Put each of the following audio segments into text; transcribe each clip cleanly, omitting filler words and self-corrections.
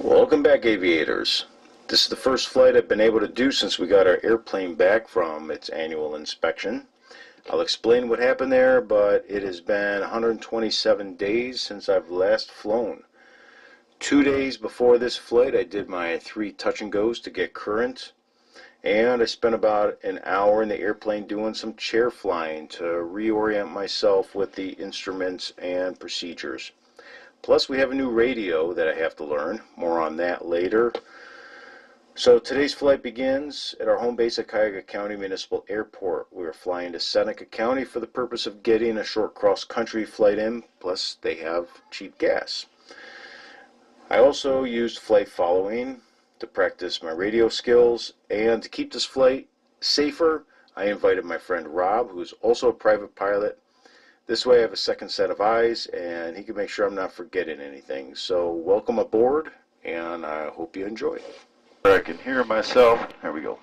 Welcome back, aviators. This is the first flight I've been able to do since we got our airplane back from its annual inspection. I'll explain what happened there, but it has been 127 days since I've last flown. 2 days before this flight, I did my 3 touch and goes to get current, and I spent about an hour in the airplane doing some chair flying to reorient myself with the instruments and procedures. Plus, we have a new radio that I have to learn. More on that later. So today's flight begins at our home base at Cuyahoga County Municipal Airport. We are flying to Seneca County for the purpose of getting a short cross-country flight in, plus they have cheap gas. I also used flight following to practice my radio skills, and to keep this flight safer, I invited my friend Rob, who is also a private pilot. This way I have a second set of eyes, and he can make sure I'm not forgetting anything. So welcome aboard, and I hope you enjoy. I can hear myself. There we go.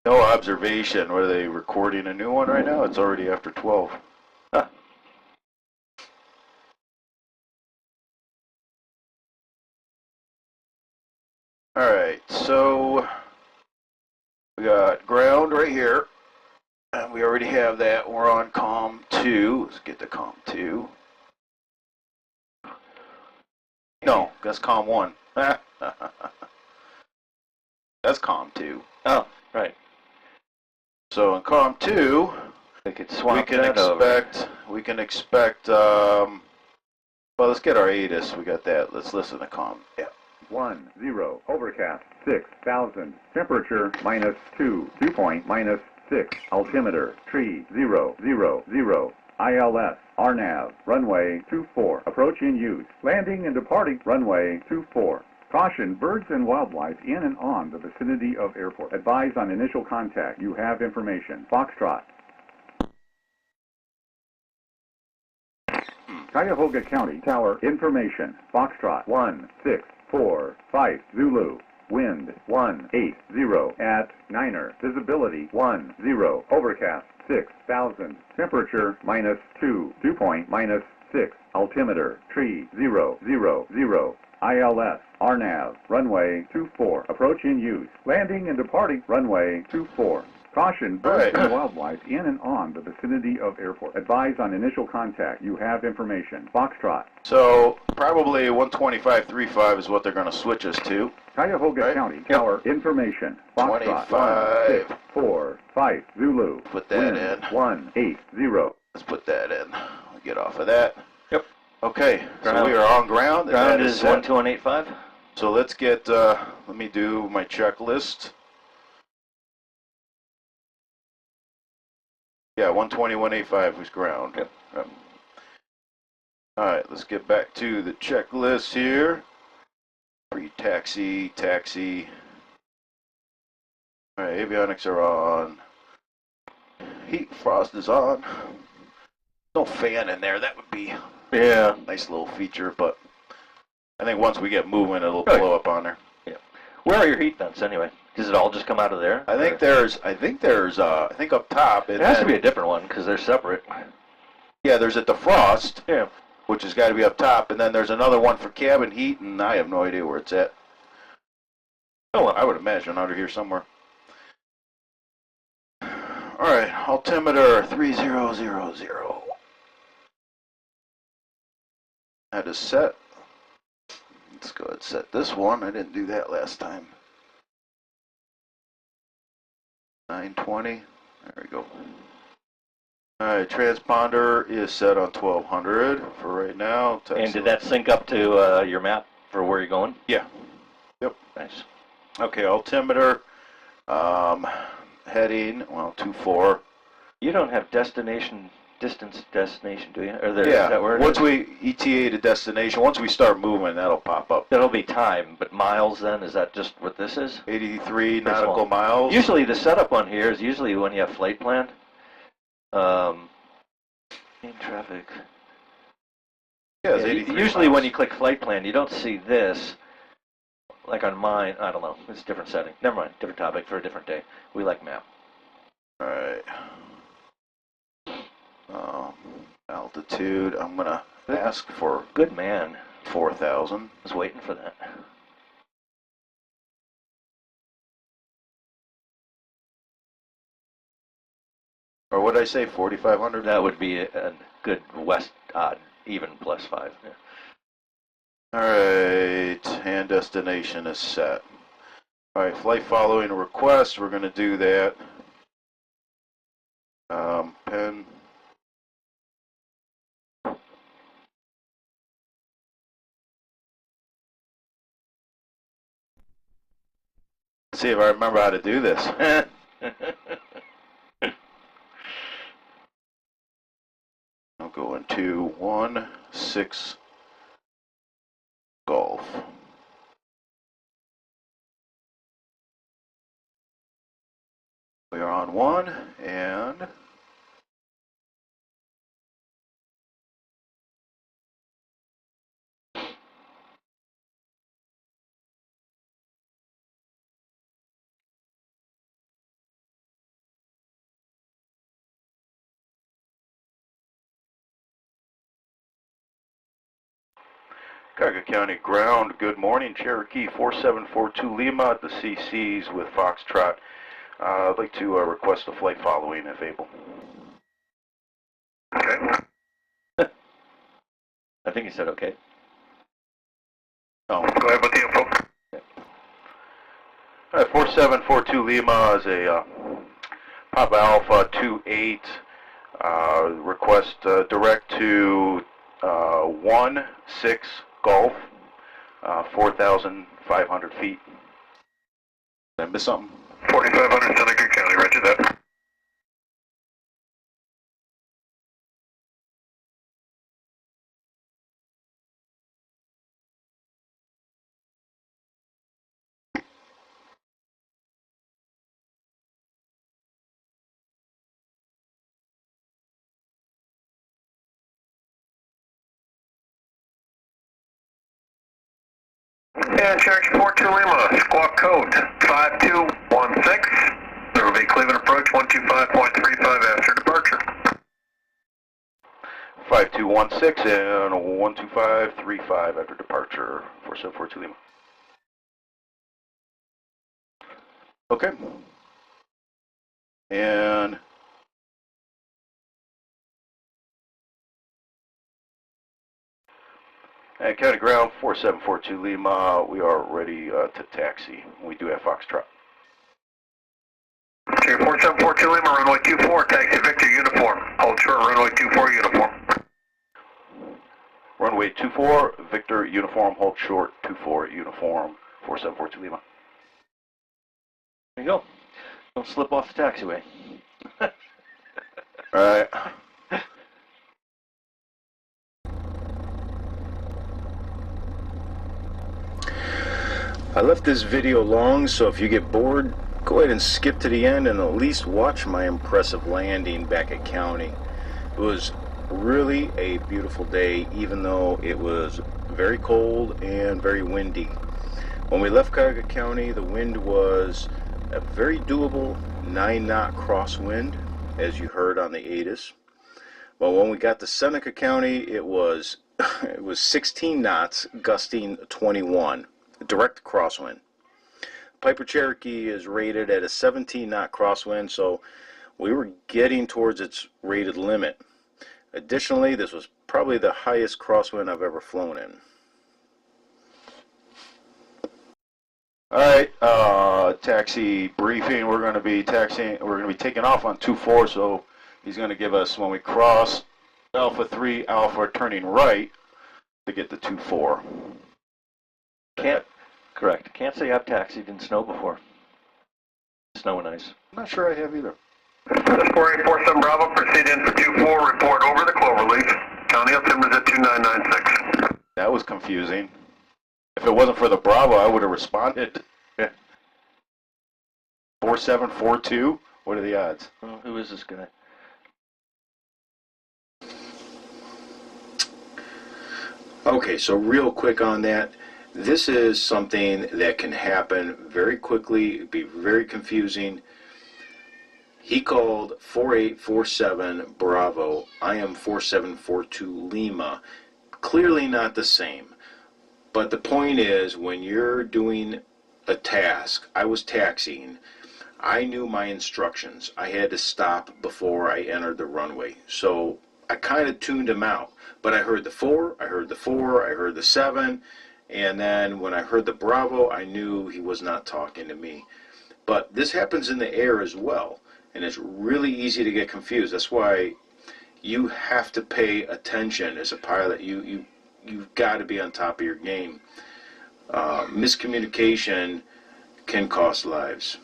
No observation. What are they recording a new one right now? It's already after 12. Huh. Alright, so we got ground right here. And we already have that. We're on COM 2. Let's get to COM 2. No, that's COM 1. That's COM 2. Oh, right. So in COM 2, we can expect, well, let's get our ATIS. We got that. Let's listen to COM. Yeah. 10, overcast, 6,000, temperature -2, dew point -6, altimeter, tree, 000, ILS, RNAV, runway 24, approach in use, landing and departing, runway 24. Caution, birds and wildlife in and on the vicinity of airport. Advise on initial contact. You have information. Foxtrot. Cuyahoga County Tower information. Foxtrot 1645 Zulu. Wind 180 at Niner. Visibility 10. Overcast 6,000. Temperature -2. Dew point -6. Altimeter tree 000. ILS, RNAV, runway 24, approach in use, landing and departing, runway 24. Caution, birds and wildlife in and on the vicinity of airport. Advise on initial contact. You have information. Foxtrot. So probably 125.35 is what they're going to switch us to. Cuyahoga County Tower information. Foxtrot 1645 Zulu. Put that Wind in. 180. Let's put that in. We'll get off of that. Yep. Okay, so we are on ground. Ground is 12185. So let's get, let me do my checklist. Yeah, 12185 was ground. Yep. Alright, let's get back to the checklist here. Pre-taxi, taxi. Alright, avionics are on. Heat frost is on. No fan in there, that would be a nice little feature, but I think once we get moving, it'll blow up on there. Yeah. Where are your heat vents anyway? Does it all just come out of there? I think up top. It has to be a different one because they're separate. Yeah, there's a defrost. Yeah. Which has got to be up top, and then there's another one for cabin heat, and I have no idea where it's at. Oh, well, I would imagine under here somewhere. All right, altimeter 3000. That is set. Let's go ahead and set this one. I didn't do that last time. 920. There we go. Alright, transponder is set on 1200 for right now. And did that sync up to your map for where you're going? Yeah. Yep. Nice. Okay, altimeter. Heading, well, 24. You don't have destination distance destination, do you? Or there, Yeah, is that where it once is? we ETA to destination, once we start moving, that'll pop up. That'll be time, but miles then, is that just what this is? 83 Pretty nautical small. miles. Usually the setup on here is usually when you have flight plan. In traffic. Yeah, it's Yeah, 83 usually miles. when you click flight plan, you don't see this. Like on mine, I don't know. It's a different setting. Never mind. Different topic for a different day. We like map. All right. Altitude, I'm going to ask for Good man. 4,000. I was waiting for that. Or what did I say, 4,500? That would be a good west odd, even +5. Yeah. All right, and destination is set. All right, flight following a request, we're going to do that. Pen. See if I remember how to do this. I'm going to 1-6 Golf. We are on 1 and Cuyahoga County ground. Good morning, Cherokee 4742 Lima at the CCs with Foxtrot. I'd like to request a flight following if able. Okay. I think he said okay. Oh. Go ahead with the info. All right, 4742 Lima is a Papa Alpha 28. Request direct to 1-6 Golf, 4,500 feet. Did I miss something? 4,500 Seneca County, roger that. And Cherokee 42 Lima, squawk code 5216. There will be Cleveland approach 125.35 after departure. 5216 and 12535 after departure, 4742 Lima. Okay. And at County Ground 4742 Lima, we are ready to taxi. We do have Foxtrot. Cherokee 4742 Lima, runway 24, taxi Victor uniform. Hold short, runway 24 uniform. Runway 24, Victor uniform, hold short, 24 uniform, 4742 Lima. There you go. Don't slip off the taxiway. All right. I left this video long, so if you get bored, go ahead and skip to the end and at least watch my impressive landing back at County. It was really a beautiful day, even though it was very cold and very windy. When we left Cuyahoga County, the wind was a very doable 9-knot crosswind, as you heard on the ATIS. But when we got to Seneca County, it was 16 knots, gusting 21. Direct crosswind. Piper Cherokee is rated at a 17-knot crosswind, so we were getting towards its rated limit. Additionally, this was probably the highest crosswind I've ever flown in. All right, taxi briefing. We're going to be taking off on 24, so he's going to give us, when we cross Alpha 3 Alpha, turning right to get to 24. Correct. Can't say I've taxied in snow before. Snow and ice. I'm not sure I have either. This is 4847 Bravo, proceed in for 24, report over the Cloverleaf. County altimeter's at 2996. That was confusing. If it wasn't for the Bravo, I would have responded. 4742? What are the odds? Well, who is this guy? Okay, so real quick on that. This is something that can happen very quickly, be very confusing. He called 4847 Bravo. I am 4742 Lima. Clearly not the same. But the point is, when you're doing a task, I was taxiing, I knew my instructions. I had to stop before I entered the runway. So I kind of tuned him out. But I heard the 4, I heard the 4, I heard the 7, and then when I heard the Bravo, I knew he was not talking to me. But this happens in the air as well, and it's really easy to get confused. That's why you have to pay attention as a pilot. You've got to be on top of your game. Miscommunication can cost lives.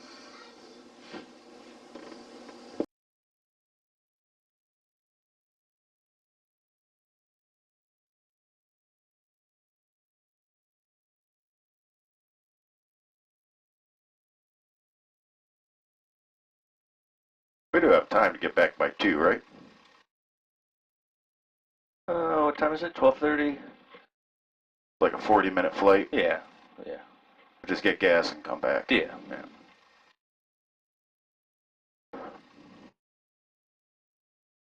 We do have time to get back by 2, right? What time is it? 12:30? Like a 40-minute flight. Yeah. Just get gas and come back. Yeah.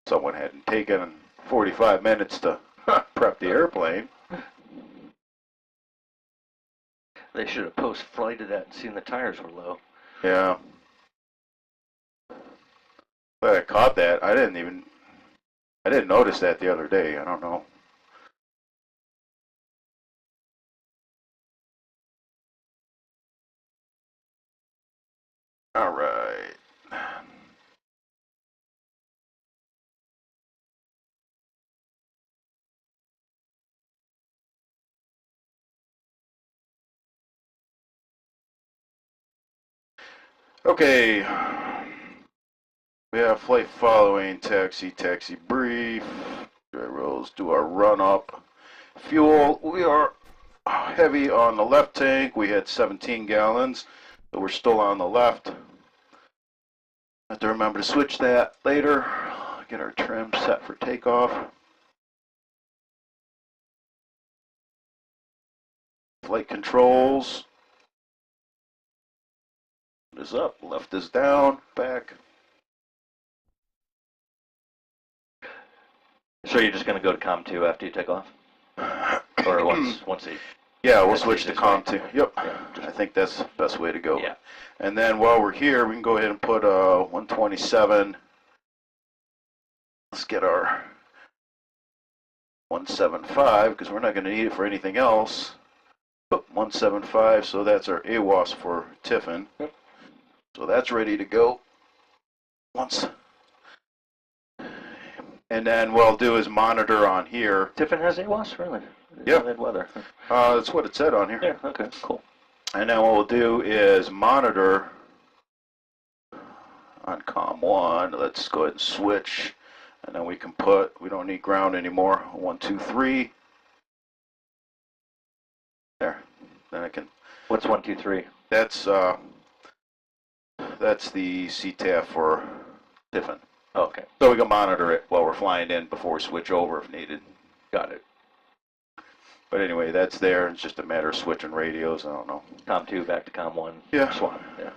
Someone hadn't taken 45 minutes to prep the airplane. They should have post-flighted that and seen the tires were low. Yeah. But I caught that. I didn't notice that the other day. I don't know. All right. Okay. We have flight following, taxi brief. Dry rolls, do our run up. Fuel, we are heavy on the left tank. We had 17 gallons, so we're still on the left. Have to remember to switch that later. Get our trim set for takeoff. Flight controls. Is up, left is down, back. So you're just going to go to COM 2 after you take off? Or once he... Yeah, we'll switch to COM way. 2. Yep. Yeah, I think that's the best way to go. Yeah. And then while we're here, we can go ahead and put 127. Let's get our 175, because we're not going to need it for anything else. 175, so that's our AWOS for Tiffin. Yep. So that's ready to go. And then what I'll do is monitor on here. Tiffin has AWOS, really? Yeah. Bad weather. That's what it said on here. Yeah, okay, cool. And then what we'll do is monitor on COM 1. Let's go ahead and switch. And then we can put, we don't need ground anymore. 1, 2, 3. There. Then I can. What's 1, 2, 3? That's the CTAF for Tiffin. Oh, okay. So we can monitor it while we're flying in before we switch over if needed. Got it. But anyway, that's there. It's just a matter of switching radios. I don't know. COM 2 back to COM 1. Yeah. Swap. Yeah.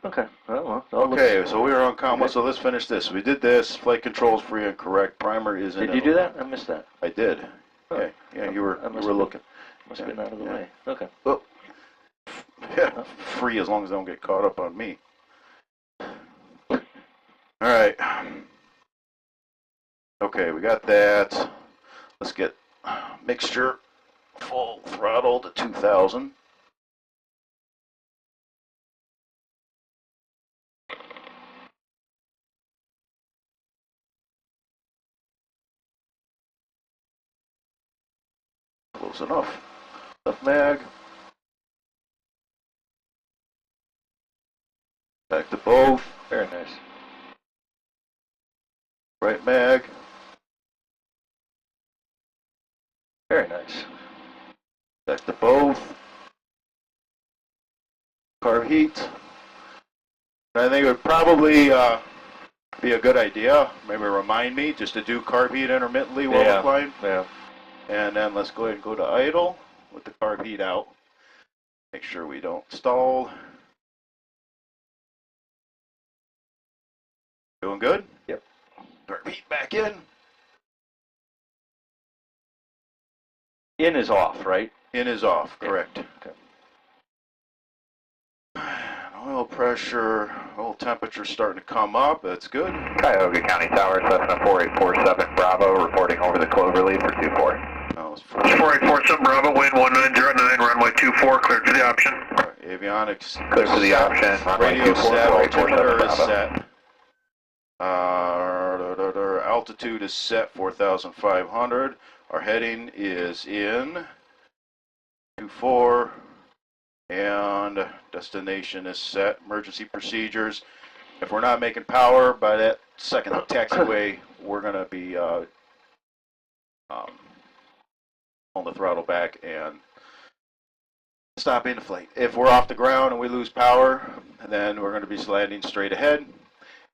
Okay. Well, Okay, so we were on COM 1, so let's finish this. We did this. Flight controls free and correct. Primer is in. Did you do that? I missed that. I did. Oh. Okay. Yeah, you were looking. Must have been out of the way. Okay. Oh. Yeah, free as long as they don't get caught up on me. All right. Okay, we got that. Let's get mixture full throttle to 2,000. Close enough. Left mag. Back to both. Very nice. Right mag. Very nice. Back to both. Carb heat. I think it would probably be a good idea, maybe remind me, just to do carb heat intermittently while we're flying. Yeah. And then let's go ahead and go to idle with the carb heat out. Make sure we don't stall. Doing good? Yep. Carb heat back in. In is off, right? In is off, Yeah. correct. Okay. Oil pressure, oil temperature starting to come up. That's good. Cuyahoga County Tower, Cessna 4847 Bravo, reporting over the Cloverleaf for 24. That was 4847 Bravo, wind 1909, runway 24, cleared for the option. avionics. Clear for the option, runway Radio 24, set, 4847 altimeter is Bravo. set. Altitude is set 4,500. Our heading is in 24, and destination is set. Emergency procedures. If we're not making power by that second taxiway, we're going to be on the throttle back and stopping the flight. If we're off the ground and we lose power, then we're going to be landing straight ahead.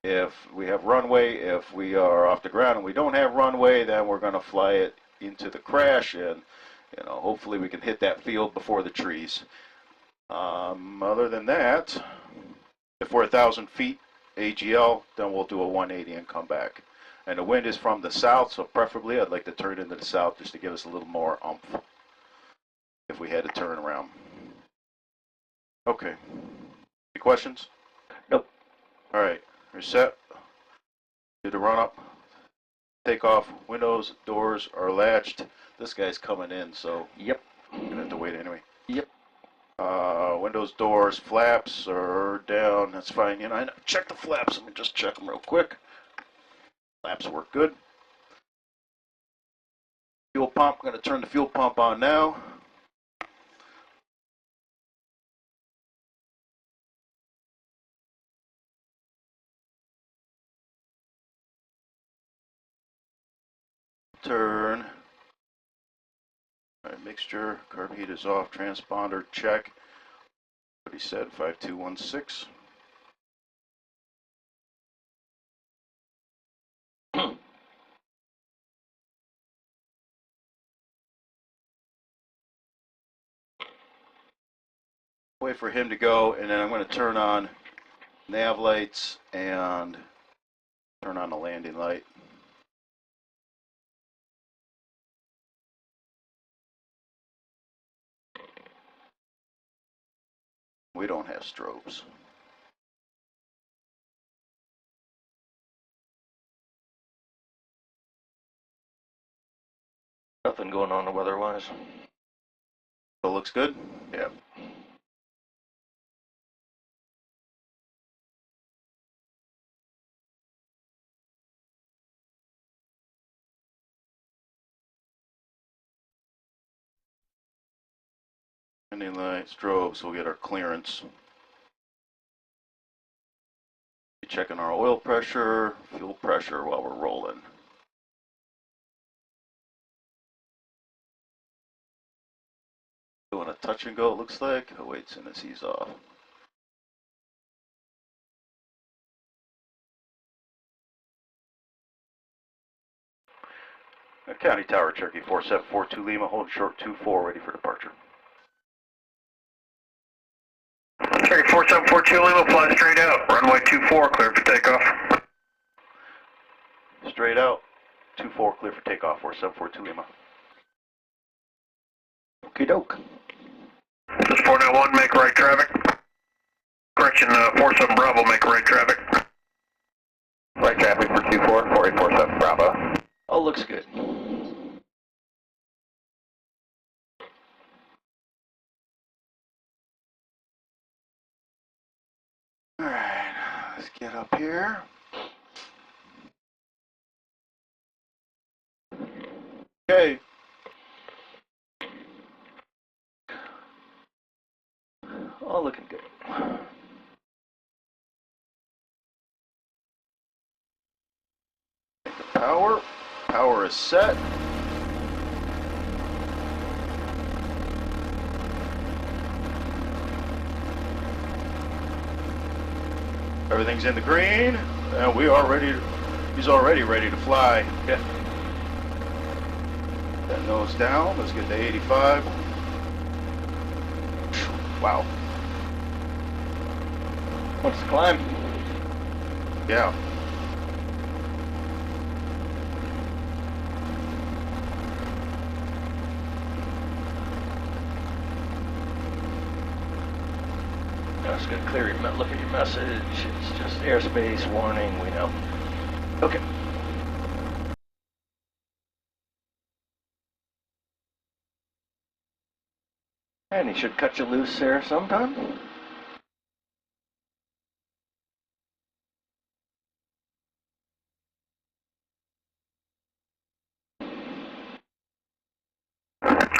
If we have runway, if we are off the ground and we don't have runway, then we're going to fly it into the crash, and hopefully we can hit that field before the trees. Other than that, if we're 1,000 feet AGL, then we'll do a 180 and come back. And the wind is from the south, so preferably I'd like to turn into the south just to give us a little more oomph if we had to turn around. Okay. Any questions? Nope. All right. You're set. Do the run up. Take off. Windows, doors are latched. This guy's coming in, so Yep. you're gonna have to wait anyway. Yep. Windows, doors, flaps are down. That's fine. I check the flaps. Let me just check them real quick. Flaps work good. Fuel pump. I'm going to turn the fuel pump on now. Turn. All right, mixture. Carb heat is off. Transponder check. What he said, 5216. Wait for him to go, and then I'm going to turn on nav lights and turn on the landing light. We don't have strobes. Nothing going on weather-wise. So looks good? Yeah. Landing light, strobes, we'll get our clearance. Checking our oil pressure, fuel pressure while we're rolling. Doing a touch and go, it looks like. Oh, wait, as soon as he's off. County Tower, Cherokee 4742 Lima, hold short 24, ready for departure. Cherokee 4742 Lima, fly straight out, runway 24, cleared for takeoff. Straight out, 24, clear for takeoff, 4742 Lima. Okie doke. This is 491, make right traffic. Correction, 47 Bravo, make right traffic. Right traffic for 24, 4847 Bravo. Oh, looks good. All right, let's get up here. Okay. All looking good. The Power is set. Everything's in the green, and we are ready. He's already ready to fly. Yeah. That nose down. Let's get to 85. Wow. What's the climb? Yeah. Just gonna clear your, look at your message. It's just airspace warning, we know. Okay. And he should cut you loose there sometime.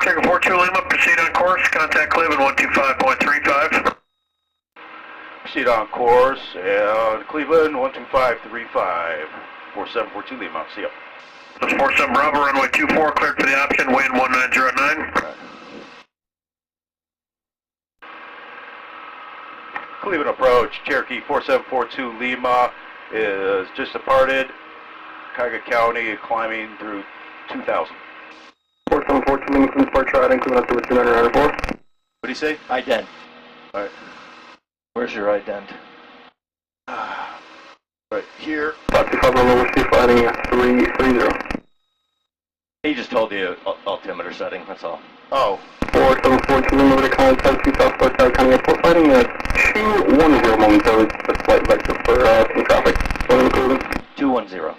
Checker 42 Lima, proceed on course, contact Cleveland 125.35. Proceed on course, and Cleveland 12535. 4742 Lima. See ya. That's 47 Bravo, runway 24, cleared for the option, wind 1909. Cleveland approach, Cherokee 4742 Lima is just departed. Cuyahoga County climbing through 2000. 4742 Lima, clean departure, riding Cleveland up to 2994. What do you say? Ident. Alright. Where's your ident? Right here. 525 Bravo, whiskey, flying 330. He just told you altimeter setting, that's all. Oh. 4742 Lima, over to contact 2 Southwest County Airport, flighting 210 momentarily, just flight vector for some traffic. Cleveland. 210.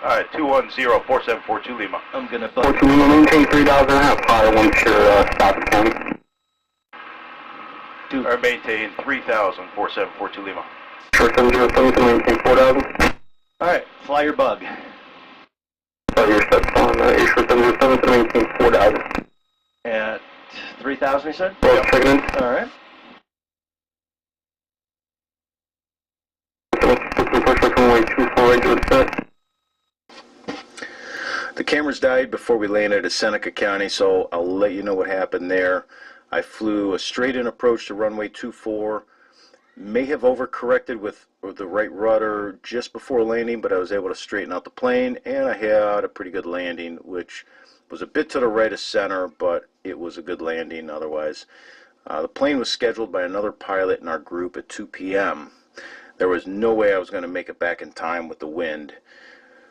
Alright, 210 4742 Lima. I'm gonna 42 Lima, maintain 3,000 and a half high once you're south of county. Or maintain 3000 4742 Lima. Short 707 to maintain 4,000. Alright, fly your bug. Your steps on Air Short 707 to maintain 4,000. At 3,000, you said? Well, checking in. Alright. The cameras died before we landed at Seneca County, so I'll let you know what happened there. I flew a straight-in approach to runway 24. May have overcorrected with the right rudder just before landing, but I was able to straighten out the plane, and I had a pretty good landing, which was a bit to the right of center, but it was a good landing otherwise. The plane was scheduled by another pilot in our group at 2 p.m. There was no way I was going to make it back in time with the wind.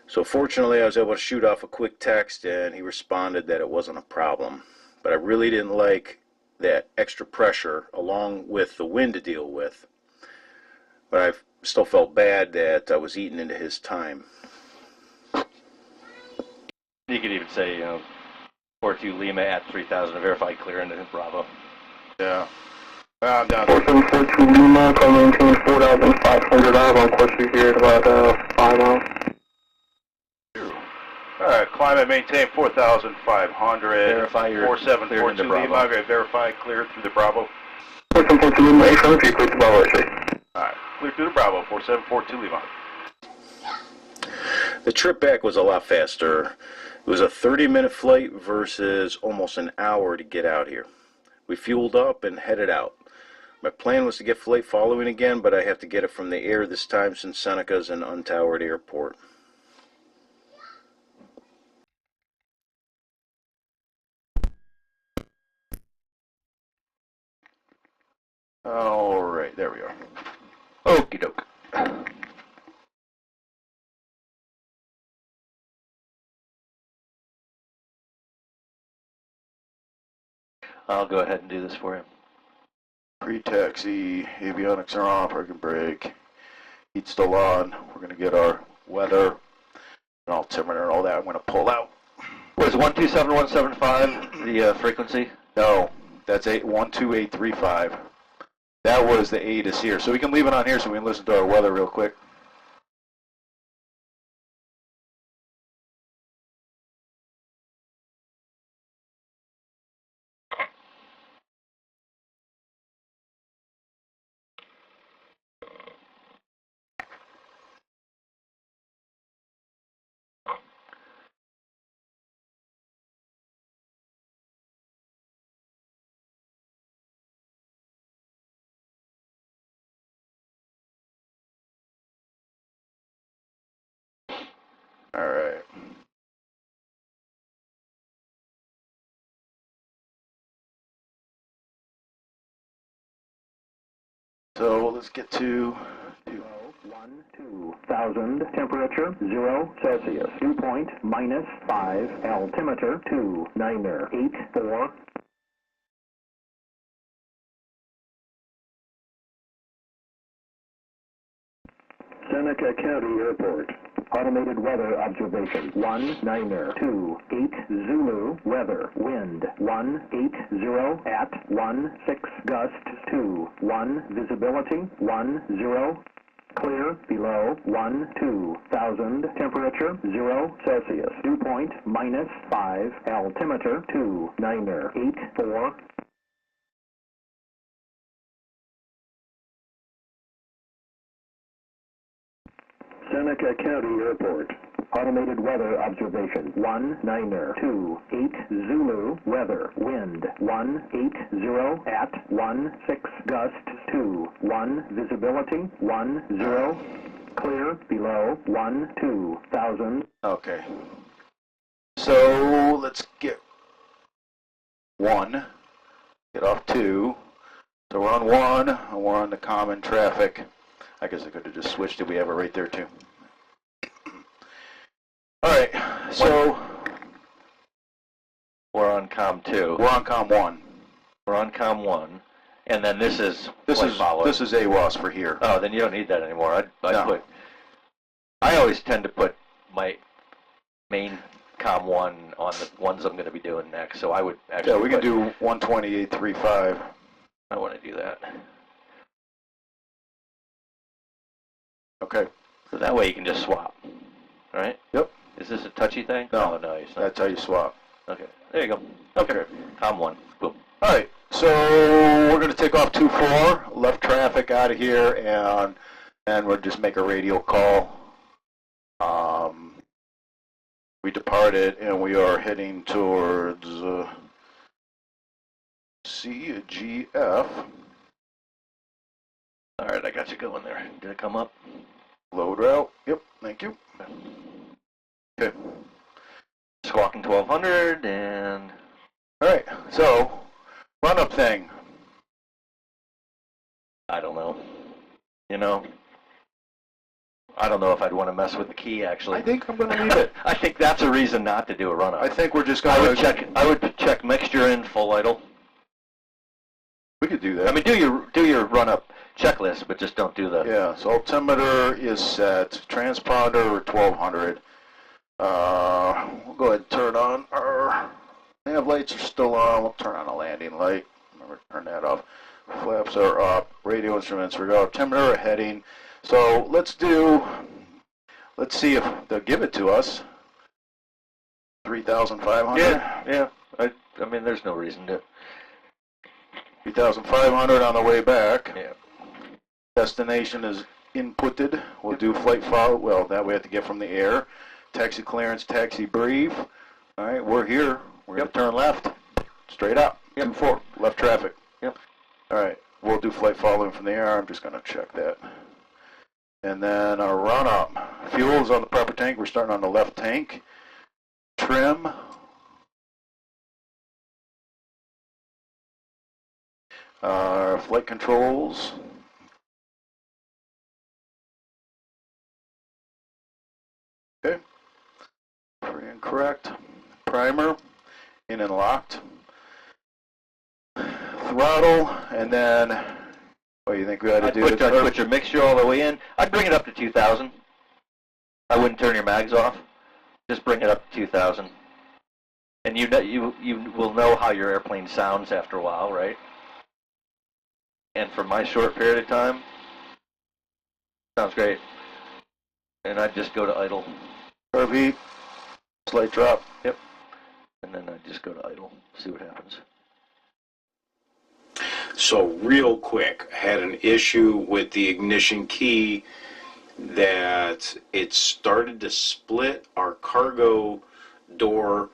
So fortunately, I was able to shoot off a quick text, and he responded that it wasn't a problem. But I really didn't like that extra pressure along with the wind to deal with. But I still felt bad that I was eating into his time. You could even say, 42 Lima at 3,000 to verify clear into Bravo. Yeah. I'm down. 4742 Lima, call maintain 4,500. I have on course here at about 5 miles. Alright, climb and maintain 4,500. Verify your 4742 Lima. I'm going to verify clear through the Bravo. 4742 Lima, 800, clear to Bravo, Alright, clear through the Bravo. 4742 Lima. The trip back was a lot faster. It was a 30-minute flight versus almost an hour to get out here. We fueled up and headed out. My plan was to get flight following again, but I have to get it from the air this time since Seneca's an untowered airport. Alright, there we are. Okie doke. I'll go ahead and do this for you. Pre-taxi, avionics are on, parking brake, heat's still on. We're going to get our weather and altimeter and all that. I'm going to pull out. Was 127175 the frequency? No, that's 12835. That was the ATIS here. So we can leave it on here so we can listen to our weather real quick. All right. So let's get to 2,000, temperature 0 Celsius, dew point -5, altimeter 2,984. Seneca County Airport. Automated weather observation 192 Zulu, weather, wind 180 at 16, gust 2, visibility 10, clear below 2,000, temperature 0 Celsius, dew point -5, altimeter 2,984. Seneca County Airport. Automated weather observation 192 Zulu, weather, wind 180 at 16, gust 2, visibility 10, clear below 2,000. okay. So let's get 1, get off 2. So we're on 1, and we're on the common traffic. I guess I could have just switched it. We have it right there too. All right, so We're on COM 2. we're on COM 1. We're on COM 1. And then this is This flight is follower. this is AWAS for here. Oh, then you don't need that anymore. No. I always tend to put my main COM 1 on the ones I'm going to be doing next. So I would actually Yeah, we can do 128.35. I want to do that. Okay, So that way you can just swap. All right? Yep. Is this a touchy thing? No. Oh, no, it's not. that's how you swap. Okay. There you go. Okay. COM 1. Boom. All right, so we're going to take off 2-4, left traffic out of here, and we'll just make a radio call. We departed, and we are heading towards CGF. All right, I got you going there. Did it come up? Load route. Yep, thank you. Okay. Squawking 1200 and... All right, so run-up thing. I don't know. You know, I don't know if I'd want to mess with the key, actually. I think I'm going to leave it. I think that's a reason not to do a run-up. I think we're just going to... I would check mixture in full idle. We could do that. I mean, do your run-up checklist, but just don't do the... Yeah, so altimeter is set. Transponder 1200. We'll go ahead and turn on our nav lights are still on. We'll turn on a landing light. Remember to turn that off. Flaps are up. Radio instruments are up. Altimeter heading. So let's see if they'll give it to us. 3,500. Yeah. I mean, there's no reason to... 3,500 on the way back. Yeah. Destination is inputted. We'll do flight follow. Well, that we have to get from the air. Taxi clearance, taxi brief. All right, we're here. We're going to turn left. Straight up. 2-4. Left traffic. Yep. All right, we'll do flight following from the air. I'm just going to check that. And then our run up. Fuel is on the proper tank. We're starting on the left tank. Trim. Flight controls. Okay. Free and correct. Primer. In and locked. Throttle. And then, what do you think we ought to do? I'd put your mixture all the way in. I'd bring it up to 2,000. I wouldn't turn your mags off. Just bring it up to 2,000. And you will know how your airplane sounds after a while, right? And for my short period of time, sounds great. And I'd just go to idle. RV, slight drop. Yep. And then I'd just go to idle, see what happens. So real quick, I had an issue with the ignition key that it started to split. Our cargo door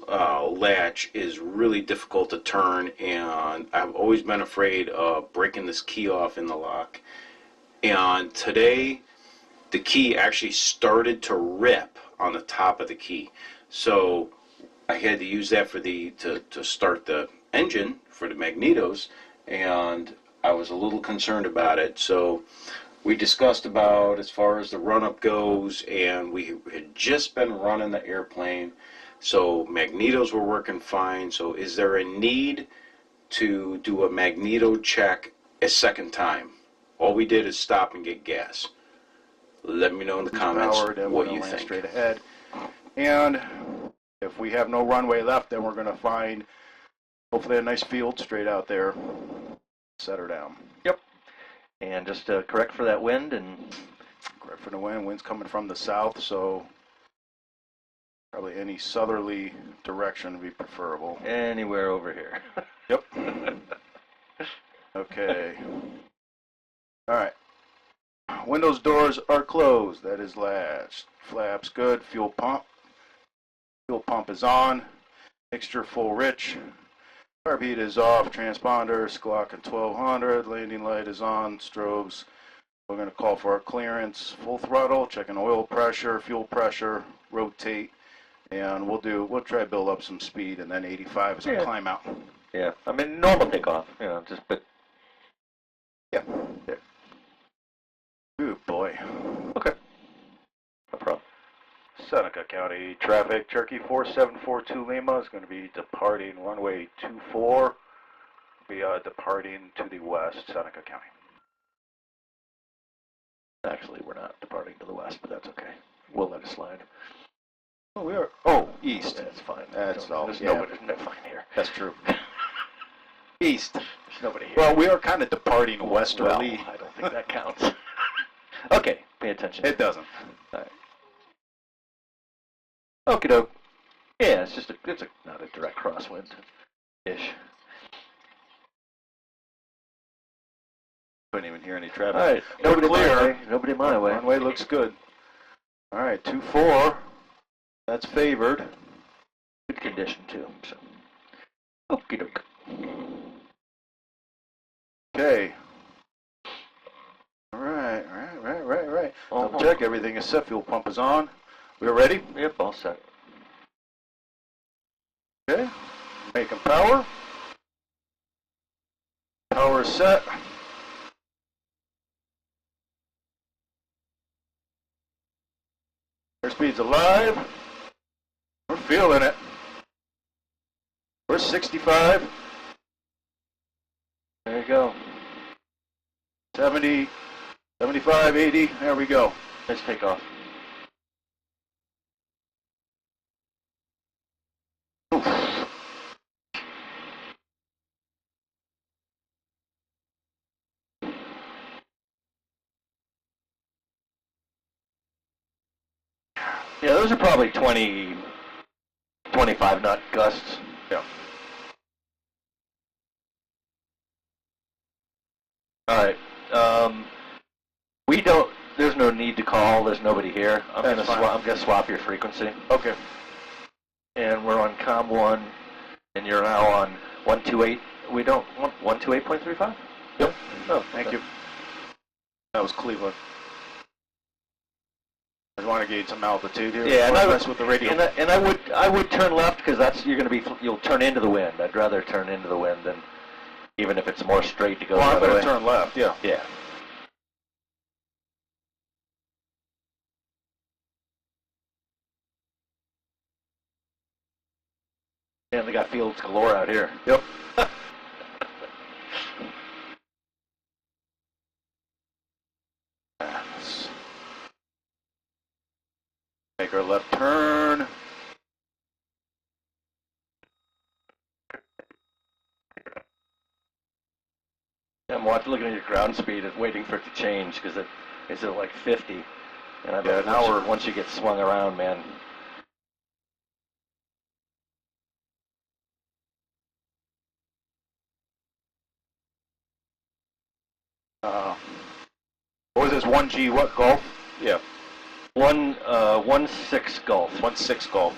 latch is really difficult to turn, and I've always been afraid of breaking this key off in the lock. And today, the key actually started to rip on the top of the key. So I had to use that for to start the engine for the magnetos, and I was a little concerned about it. So we discussed about as far as the run-up goes, and we had just been running the airplane, so magnetos were working fine. So is there a need to do a magneto check a second time? All we did is stop and get gas. Let me know in the comments what you think. Straight ahead. And if we have no runway left, then we're going to find hopefully a nice field straight out there. Set her down. Yep. And just correct for that wind, and Correct for the wind. Wind's coming from the south, so probably any southerly direction would be preferable. anywhere over here. Yep. Okay. All right. Windows, doors are closed. That is latched. Flaps good. Fuel pump. Fuel pump is on. Mixture full rich. Carb heat is off. Transponder, Glock and 1200. Landing light is on. Strobes. We're going to call for our clearance. Full throttle. Checking oil pressure, fuel pressure. Rotate. And we'll try to build up some speed, and then 85 is our climb out. Yeah, I mean, normal takeoff, but... Yeah. Good boy. Okay. No problem. Seneca County traffic, Cherokee 4742 Lima is going to be departing runway 24. We are departing to the west, Seneca County. Actually, we're not departing to the west, but that's okay. We'll let it slide. Oh, we are. East. That's fine. That's all. There's Yeah. nobody. No, fine here. That's true. East. There's nobody here. Well, we are kind of departing westerly. Well, I don't think that counts. Okay, pay attention. It doesn't. All right. Okie doke. Yeah, it's not a direct crosswind-ish. Couldn't even hear any traffic. All right, nobody my way. Nobody my way. Runway looks good. All right, 24. That's favored. Good condition too. So, okie doke. Okay. All right. Double check, everything is set. Fuel pump is on. We're ready? Yep, all set. Okay. Making power. Power is set. Airspeed's alive. We're feeling it. We're 65. There you go. 70, 75, 80. There we go. Nice takeoff. Oof. Yeah, those are probably 20, 25 knot gusts. Yeah. All right. We don't. There's no need to call. There's nobody here. I'm gonna swap your frequency. Okay. And we're on COM 1, and you're now on 128. We don't want 128.35. Yep. Oh, Thank you. That was Cleveland. I just want to gauge some altitude here. Yeah, and I mess with the radio. And I would turn left because you'll turn into the wind. I'd rather turn into the wind than even if it's more straight to go. Well, I'm the other going to way. turn left. Yeah. Yeah. And they got fields galore out here. Yep. Let's make our left turn. I'm looking at your ground speed and waiting for it to change because it's at like 50. And once you get swung around, man. What was this? 1G what? Golf? Yeah. 1-6 Gulf. 1-6 Golf.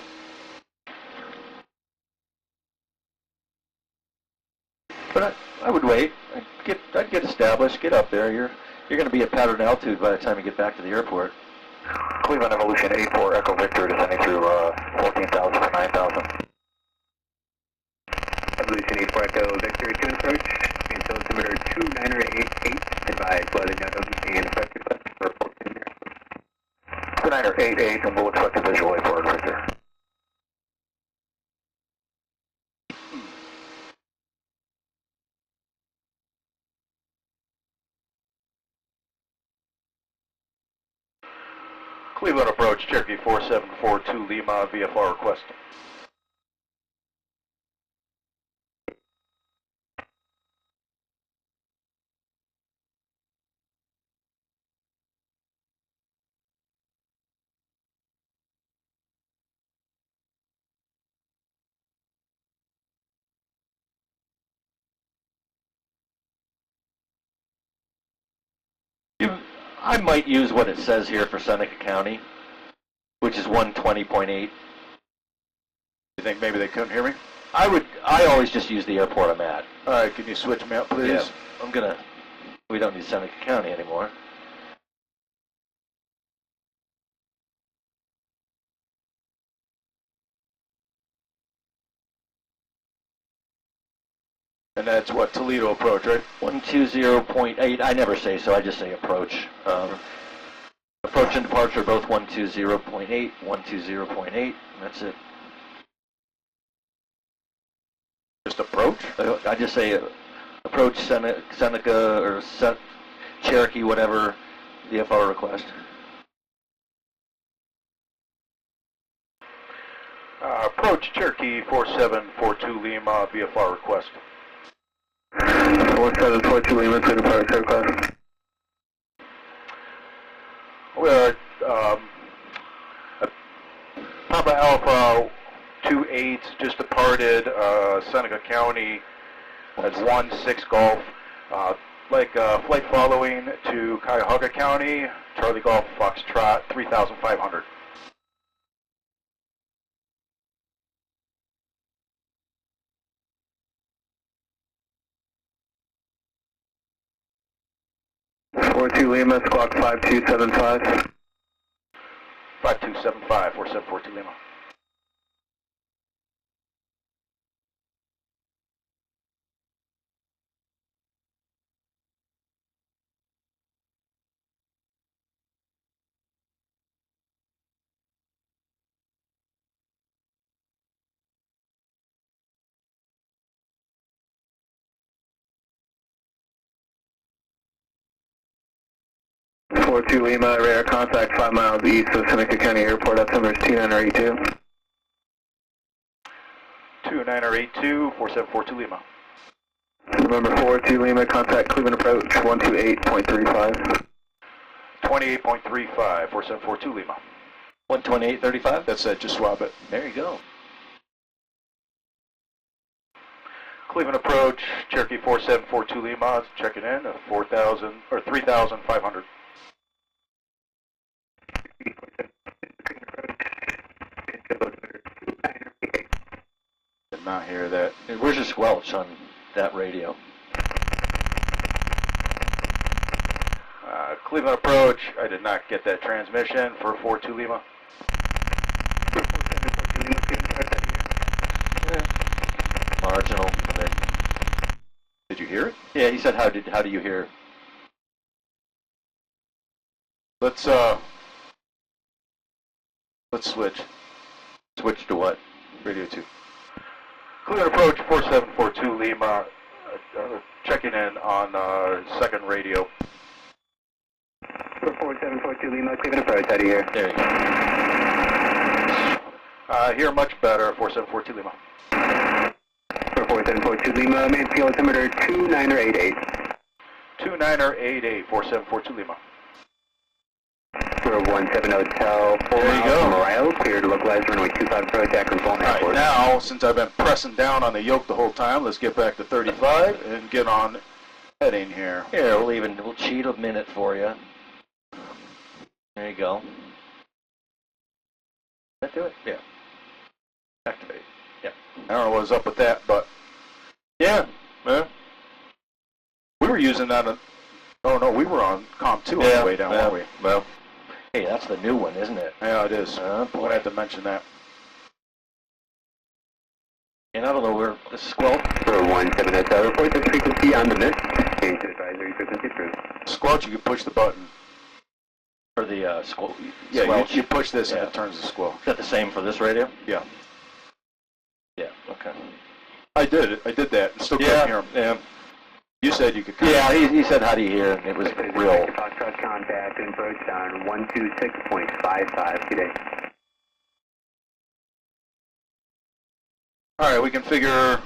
But I would wait. I'd get established, get up there. You're going to be at pattern altitude by the time you get back to the airport. Cleveland Evolution 84 Echo Victor descending through 14,000 to 9,000. Evolution 84 Echo Victor 2 approach, main altimeter 2988, advise weather no WC and approach request for 14 here. 2988 and we'll expect a visual 84 Victor. Cleveland approach, Cherokee 4742 Lima, VFR request. I might use what it says here for Seneca County, which is 120.8. You think maybe they couldn't hear me? I always just use the airport I'm at. All right, can you switch me up, please? Yeah, we don't need Seneca County anymore. And that's what, Toledo approach, right? 120.8. I never say so. I just say approach. Approach and departure are both 120.8, 120.8. That's it. Just approach? I just say approach Seneca or Cherokee, whatever VFR request. Approach Cherokee 4742 Lima, VFR request. 4742 Lima to departure request. Well, Papa Alpha 28 just departed Seneca County as 16 Golf. Flight following to Cuyahoga County, Charlie Golf Foxtrot 3500. Two Lima, squawk 5275. 5275, 4742 Lima. Two Lima, radar contact 5 miles east of Seneca County Airport, altimeter is 2982. 2982, 4742 Lima. November 42 Lima, contact Cleveland approach 128.35. 28.35, 4742 Lima. 128.35? That's it, just swap it. There you go. Cleveland approach, Cherokee 4742 Lima, checking in at 4,000 or 3,500. Did not hear that. Hey, where's your squelch on that radio? Cleveland approach, I did not get that transmission for 42 Lima. Marginal. Did you hear it? Yeah, he said, how do you hear? Let's switch. Switch to what? Radio 2. Cleveland approach 4742 Lima, checking in on second radio. 4742 Lima, Cleveland approach, how do you hear? There you go. Hear much better, 4742 Lima. 4742 Lima, main field altimeter 2988. 2988, 4742 Lima. 170 Hotel, 4 There you miles go. from Morales, clear to localize runway 25 approach, Akron Phone All right, Airport. now, since I've been pressing down on the yoke the whole time, let's get back to 35 and get on heading here. Here, we'll cheat a minute for you. There you go. That do it? Yeah. Activate. Yeah. I don't know what was up with that, but Yeah. we were using that. Oh no, we were on COM 2 on the way down, weren't we? Well, Hey, that's the new one, isn't it? Yeah, it is. Oh, I'm going to have to mention that. And I don't know where the squelch. 17 report the frequency on the mist. Change to advisory frequency approved. Squelch, you can push the button. For the squelch. Yeah, you push this and Yeah. it turns the squelch. Is that the same for this radio? Yeah. Yeah, okay. I did it. I did that. And still couldn't hear him. Yeah. You said you could. Yeah, he said, how do you hear? And it was real. Foxtrot contact and approach on 126.55 today. All right, we can figure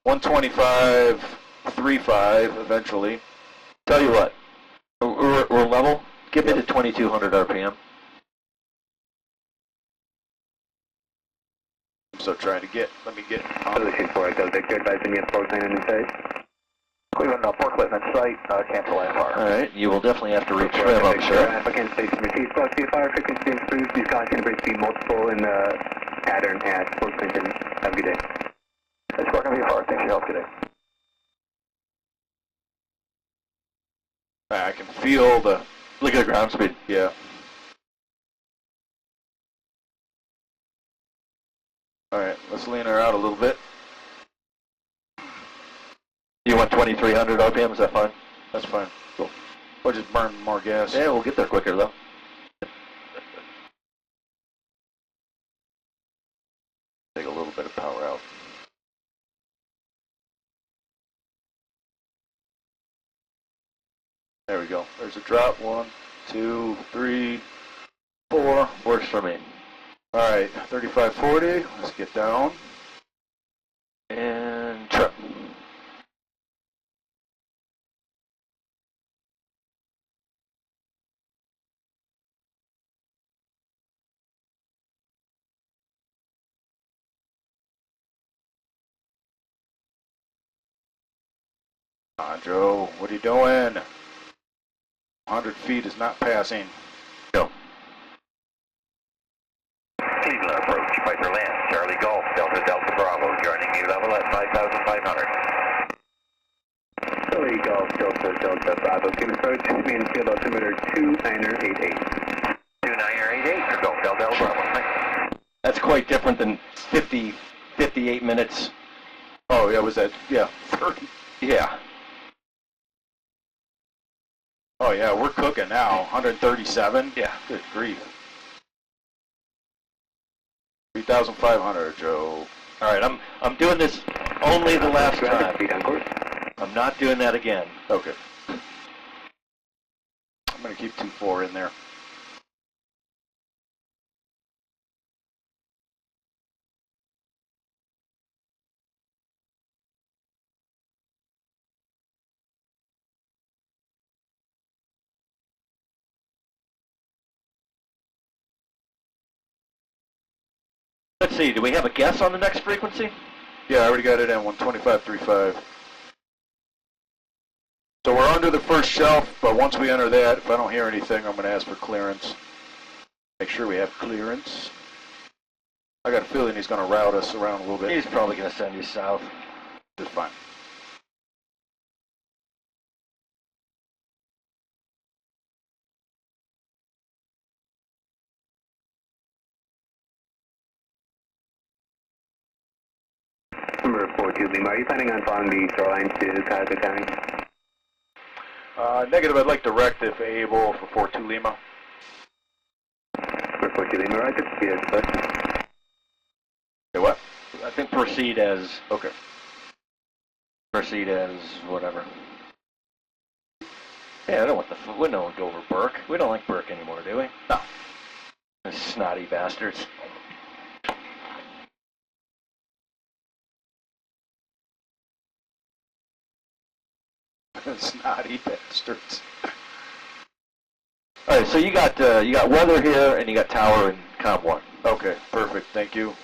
125.35 eventually. Tell you what, we're level. Give me to 2200 RPM. I'm still trying to get. Let me get. Solution 4 Echo Victor advising me of port line in sight. Cleveland, portlet in sight, cancel AFR. All right, you will definitely have to retrim, I'm sure. Applicant station receives plus VFR frequency improves. These caution bridge be multiple in the pattern at Fort Clinton. Have a good day. It's working VFR. Thanks for your help today. I can feel the. Look at the ground speed. Yeah. All right, let's lean her out a little bit. You want 2300 RPM, is that fine? That's fine. Cool. Or just burn more gas. Yeah, we'll get there quicker though. Take a little bit of power out. There we go. There's a drop. 1, 2, 3, 4. Works for me. All right, 3540. Let's get down. And trim. Joe, what are you doing? 100 feet is not passing. Go. Cleveland approach, Piper land, Charlie Golf, Delta Delta Bravo, joining you level at 5,500. Charlie Golf Delta Delta Bravo. Can approach main field altimeter 2988. 2988 for Golf Delta Bravo. Thanks. That's quite different than 58 minutes. Oh, yeah, was that? Yeah, 30. Yeah. Oh, yeah, we're cooking now. 137? Yeah. Good grief. 3,500, Joe. All right, I'm doing this only the last time. Speed on course. I'm not doing that again. Okay. I'm going to keep 2-4 in there. Let's see, do we have a guess on the next frequency? Yeah, I already got it in, 125.35. So we're under the first shelf, but once we enter that, if I don't hear anything, I'm going to ask for clearance. Make sure we have clearance. I got a feeling he's going to route us around a little bit. He's probably going to send you south. Just fine. Number 42 Lima, are you planning on following the shoreline to Cazco County? Negative, I'd like direct if able for 42 Lima. Number 42 Lima, roger. Speed as requested. Say what? I think proceed as Okay. whatever. Yeah, I don't want we don't go over Burke. We don't like Burke anymore, do we? No. Those snotty bastards. Snotty bastards. All right, so you got weather here, and you got tower and comp 1. Okay, perfect. Thank you.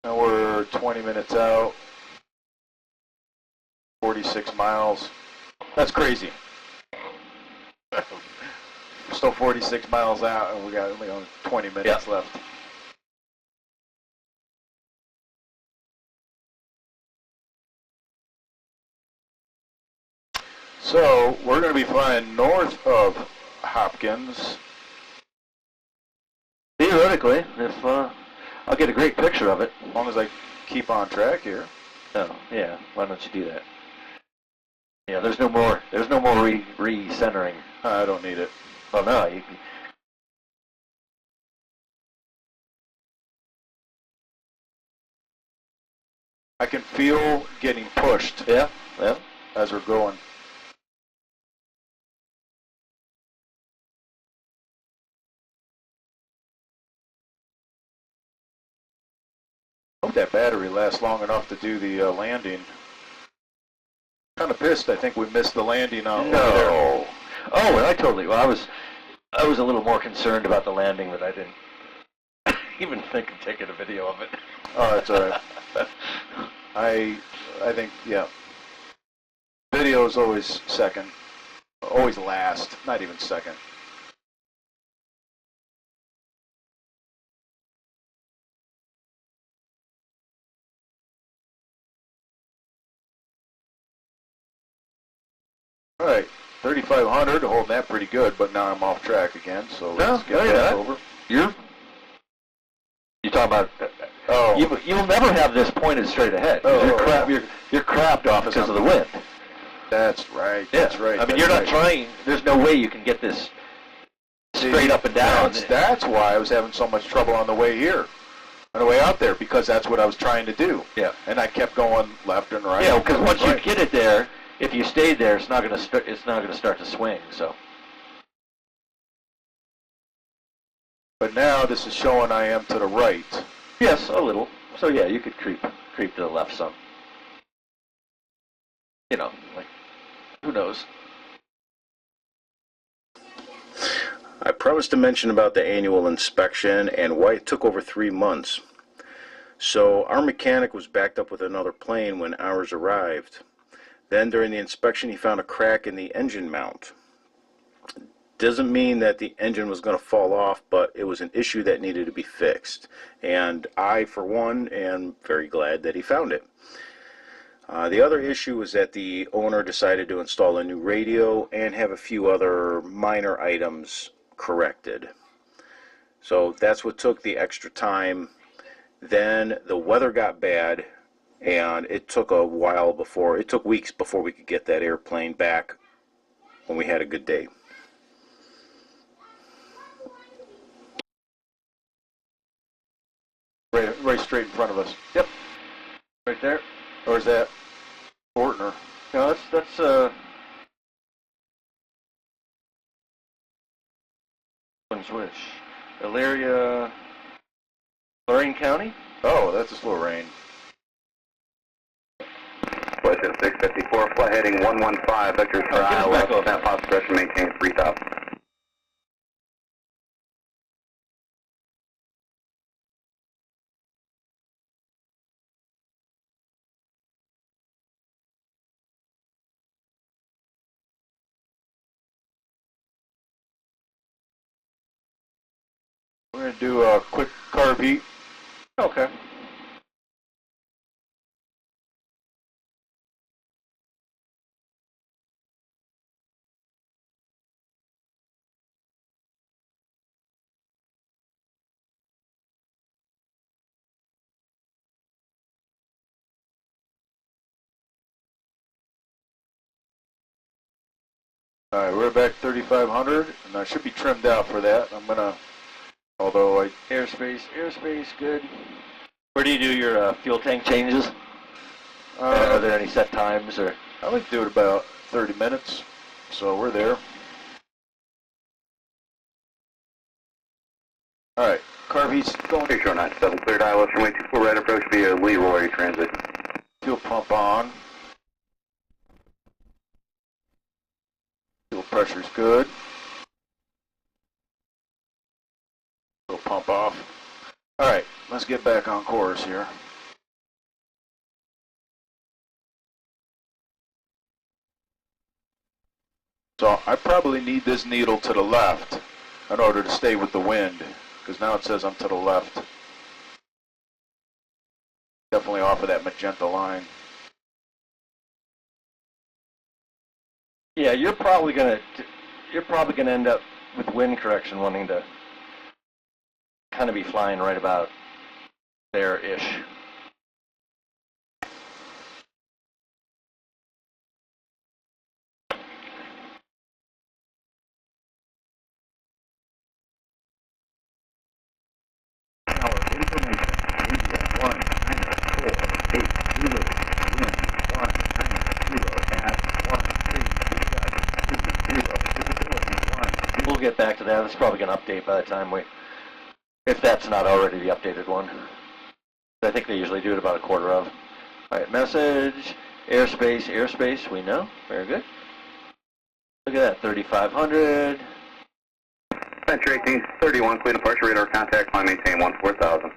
Now we're 20 minutes out. 46 miles. That's crazy. We're still 46 miles out, and we got only 20 minutes left. So we're going to be flying north of Hopkins. Theoretically, if I'll get a great picture of it. As long as I keep on track here. Oh, yeah. Why don't you do that? Yeah, there's no more re-centering. I don't need it. Oh no, I can feel getting pushed. Yeah, yeah. As we're going. Hope that battery lasts long enough to do the landing. Kind of pissed. I think we missed the landing out over there. No. Oh, well, well, I was a little more concerned about the landing that I didn't even think of taking a video of it. Oh, that's all right. I think, yeah. Video is always second. Always last. Not even second. All right, 3,500, holding that pretty good, but now I'm off track again, so let's get that over. You talking about? You'll never have this pointed straight ahead. You're crapped off because of the wind. That's right. Yeah. That's right. I mean, you're not trying. There's no way you can get this straight up and down. That's why I was having so much trouble on the way here, on the way out there, because that's what I was trying to do. Yeah. And I kept going left and right. Yeah, because once you get it there, if you stayed there, it's not going to start to swing. So. But now this is showing I am to the right. Yes, a little. So yeah, you could creep to the left some. You know, like, who knows? I promised to mention about the annual inspection and why it took over 3 months. So our mechanic was backed up with another plane when ours arrived. Then during the inspection he found a crack in the engine mount. Doesn't mean that the engine was going to fall off, but it was an issue that needed to be fixed. And I, for one, am very glad that he found it. The other issue was that the owner decided to install a new radio and have a few other minor items corrected. So that's what took the extra time. Then the weather got bad, and it took it took weeks before we could get that airplane back when we had a good day. Right straight in front of us. Yep. Right there. Or is that Fortner? No, that's Wish. Elyria, Lorraine County? Oh, that's a Lorraine. Western 654, flight heading 115, vector to Iowa, snap positive pressure, maintain 3,000. We're going to do a quick carb heat. Okay. All right, we're back 3,500, and I should be trimmed out for that. I'm going to, although Airspace, good. Where do you do your fuel tank changes? Are there any set times or? I like to do it about 30 minutes, so we're there. All right, carb heat's going. Picture 97, cleared Iowa, runway 24 right approach via Leroy transit. Fuel pump on. Fuel pressure's good. Fuel pump off. All right, let's get back on course here. So I probably need this needle to the left in order to stay with the wind, because now it says I'm to the left. Definitely off of that magenta line. Yeah, you're probably gonna end up with wind correction wanting to kind of be flying right about there-ish. Tower information. India 194.8 Zulu. Wind 190 at 1320. Visibility 1. We'll get back to that. It's probably going to update by the time if that's not already the updated one. I think they usually do it about a quarter of. All right, message, airspace, we know. Very good. Look at that, 3,500. Venture 1831, clear departure radar contact, climb maintain 14,000.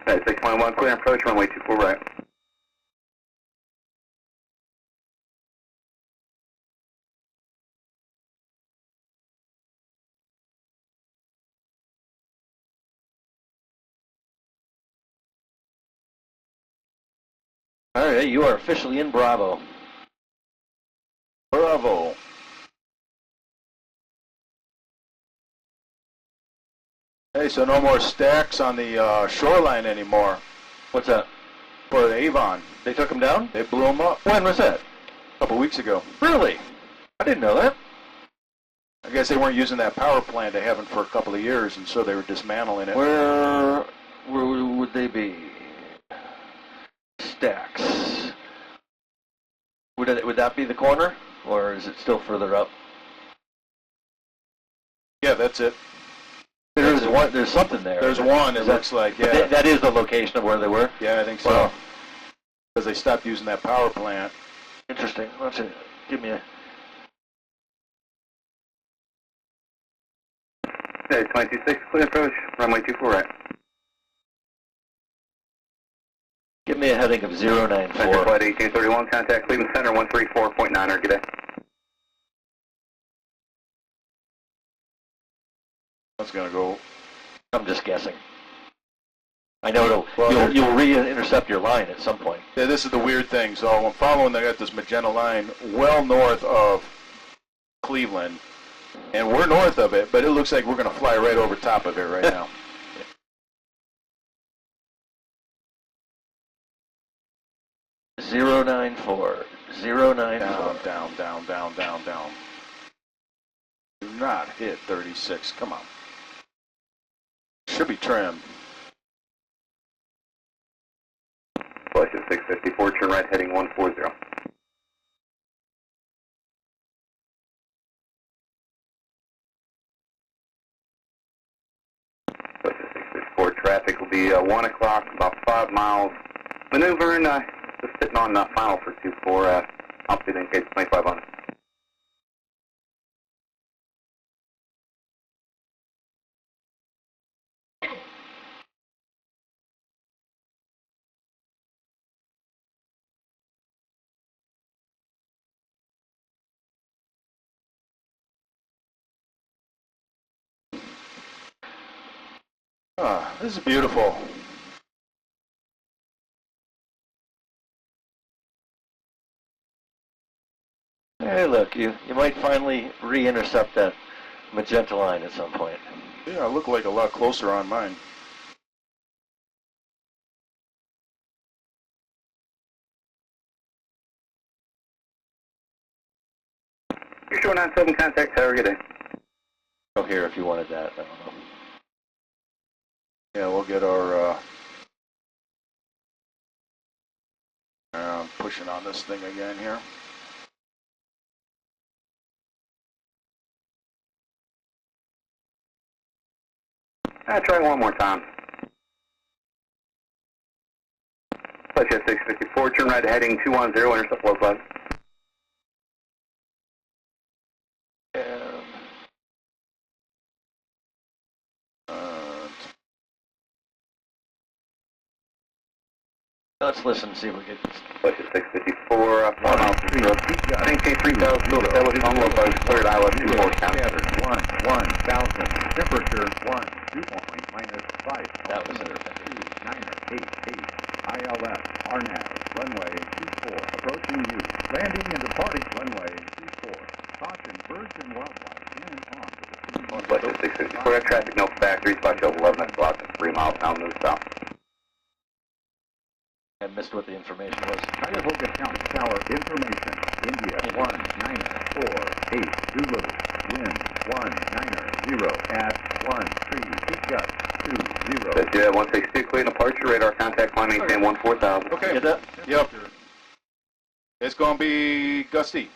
6.1, clear approach, runway 24 right. All right, you are officially in Bravo. Bravo. Hey, so no more stacks on the shoreline anymore What's that? for the Avon. They took them down? They blew them up When was that? a couple weeks ago. Really? I didn't know that. I guess they weren't using that power plant. They haven't for a couple of years, and so they were dismantling it. Where would they be? Stacks. Would that be the corner, or is it still further up? Yeah, that's it. There's one. There's something there. There's one. It looks like, yeah. That is the location of where they were. Yeah, I think so. Wow. Because they stopped using that power plant. Interesting. Let's see. Give me a. Okay, 226, clear approach, runway 24 right. Give me a heading of 094. Venture flight 1831, contact Cleveland Center 134.9, good day. That's going to go. I'm just guessing. I know Well, you'll re-intercept your line at some point. Yeah, this is the weird thing. So I'm following, they got this magenta line well north of Cleveland. And we're north of it, but it looks like we're going to fly right over top of it right now. 094. 094. Down. Do not hit 36. Come on. Should be trimmed. Flush at 654, turn right heading 140. Flush at 654, traffic will be 1 o'clock, about 5 miles. Maneuvering, just sitting on final for 24, altitude indicates 2,500. Ah, this is beautiful. Hey, look, you might finally re-intercept that magenta line at some point. Yeah, I look like a lot closer on mine. You're showing 97 contact tower, good day. Go here if you wanted that. I don't know. Yeah, we'll get our, I'm pushing on this thing again here. Try one more time. Flush at 654, turn right heading 210, intercept low cloud. And let's listen and see if we get this. Flush at 654, 4 miles to zero. Maintain 3,000, fuel establish on low cloud, cleared ILS 24 count. Scattered 1,000. Temperature 1, dew point -5. That was it. 2,988. ILS, RNAV, runway 24, approaching you. Landing and departing runway 24. Caution, birds and wildlife in and on to the scene. Flight 654, traffic, no factories, flight over 11 o'clock, 3 miles now, move south. I missed what the information was. Cuyahoga County Tower information. India 1948 Zulu. Wind 190 at 13. Peak gust 20. That's 162, clear departure, radar contact, climb maintain 14,000. Okay. Get that? Yep. It's going to be gusty.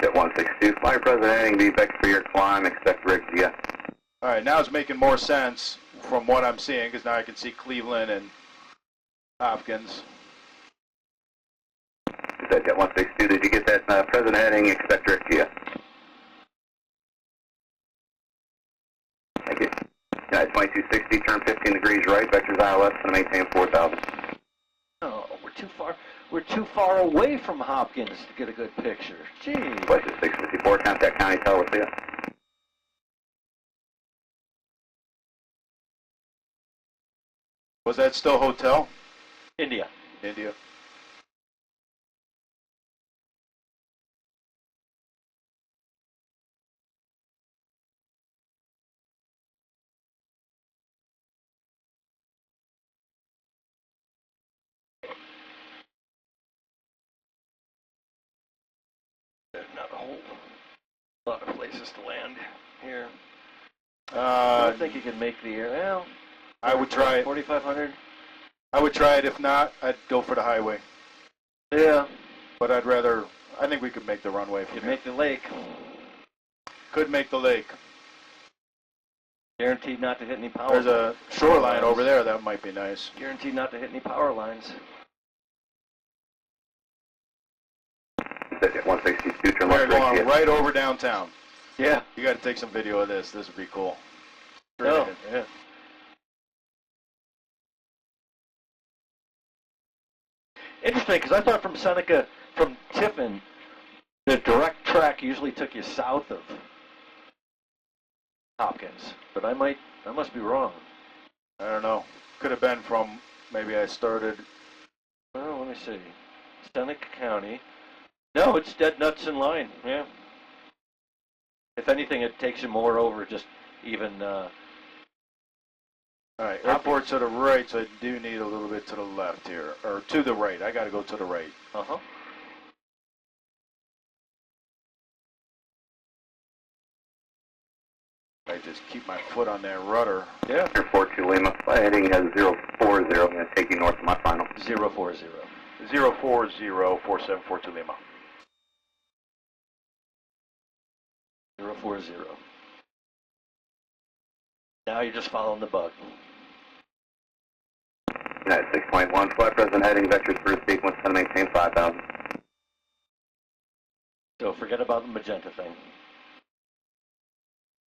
Jet 162, flight president heading VBEX for your climb, expect Rick GS. All right, now it's making more sense from what I'm seeing, because now I can see Cleveland and Hopkins. Jet 162, did you get that president heading, expect Rick GS? Thank you. United 2260, turn 15 degrees right, vectors ILS, and maintain 4,000. Oh, we're too far. We're too far away from Hopkins to get a good picture. Gee. Flight 654, contact County Tower with you. Was that still hotel? India. India. There's not a whole lot of places to land here. I don't think you can make the air. Well, I would try it. 4,500. I would try it. If not, I'd go for the highway. Yeah. But I'd rather, I think we could make the runway from Could here. make the lake. Could make the lake. Guaranteed not to hit any power. There's a shoreline over there. That might be nice. Guaranteed not to hit any power lines. Jet 162, turn We're left, Rick going GS. right over downtown. Yeah. You got to take some video of this. This would be cool. Oh. Yeah. Interesting, because I thought from Seneca, from Tiffin, the direct track usually took you south of Hopkins, but I must be wrong. I don't know. Could have been from, maybe I started. Well, let me see. Seneca County. No, it's dead nuts in line, yeah. If anything, it takes you more over just even, All right, airport to the right, so I do need a little bit to the left here. Or to the right. I got to go to the right. uh-huh. I just keep my foot on that rudder. Yeah. Airport 2 Lima, flight heading has 040, I'm going to take you north of my final. 040. 0404742 Lima. 040. Now you're just following the bug. United 621, flight president heading, vectors first sequence, going to maintain 5,000. So forget about the magenta thing.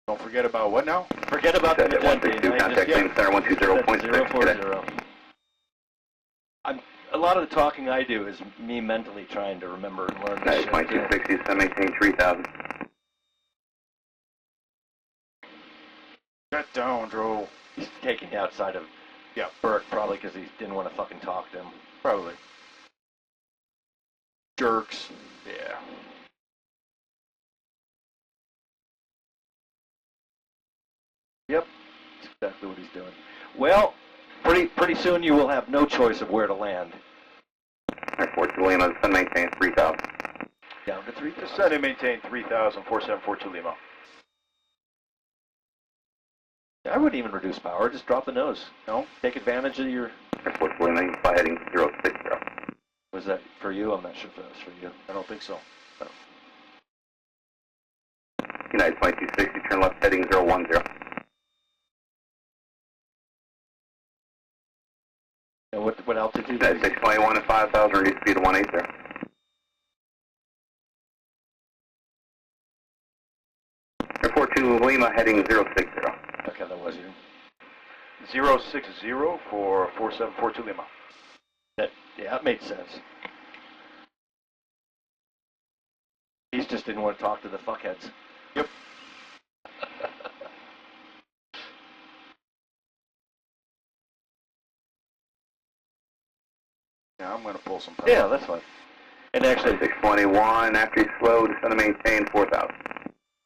Don't forget about what now? Forget about the Jet magenta. 162, contact name center 120.6. 040. A lot of the talking I do is me mentally trying to remember and learn this United shit. 2260, going to maintain 3,000. Shut down, Drew. He's taking you outside of Burke probably because he didn't want to fucking talk to him. Probably. Jerks. Yeah. Yep. That's exactly what he's doing. Well, pretty soon you will have no choice of where to land. Airport 2 Lima, going to maintain 3,000. Down to 3,000. Descend and maintain 3000, 4742 Lima. I wouldn't even reduce power. Just drop the nose. No? Take advantage of your... Airport 2 Lima, flight heading 060. Was that for you? I'm not sure if that was for you. I don't think so. United 2260, turn left heading 010. And what altitude? United 621 at 5,000, reduce speed to 180. Airport 2 Lima, heading 060. Okay, that was you. 060 for 4742 Lima. That made sense. He just didn't want to talk to the fuckheads. Yep. going to pull some power. Yeah, that's fine. And actually, 621, after you slow, descend to maintain 4,000.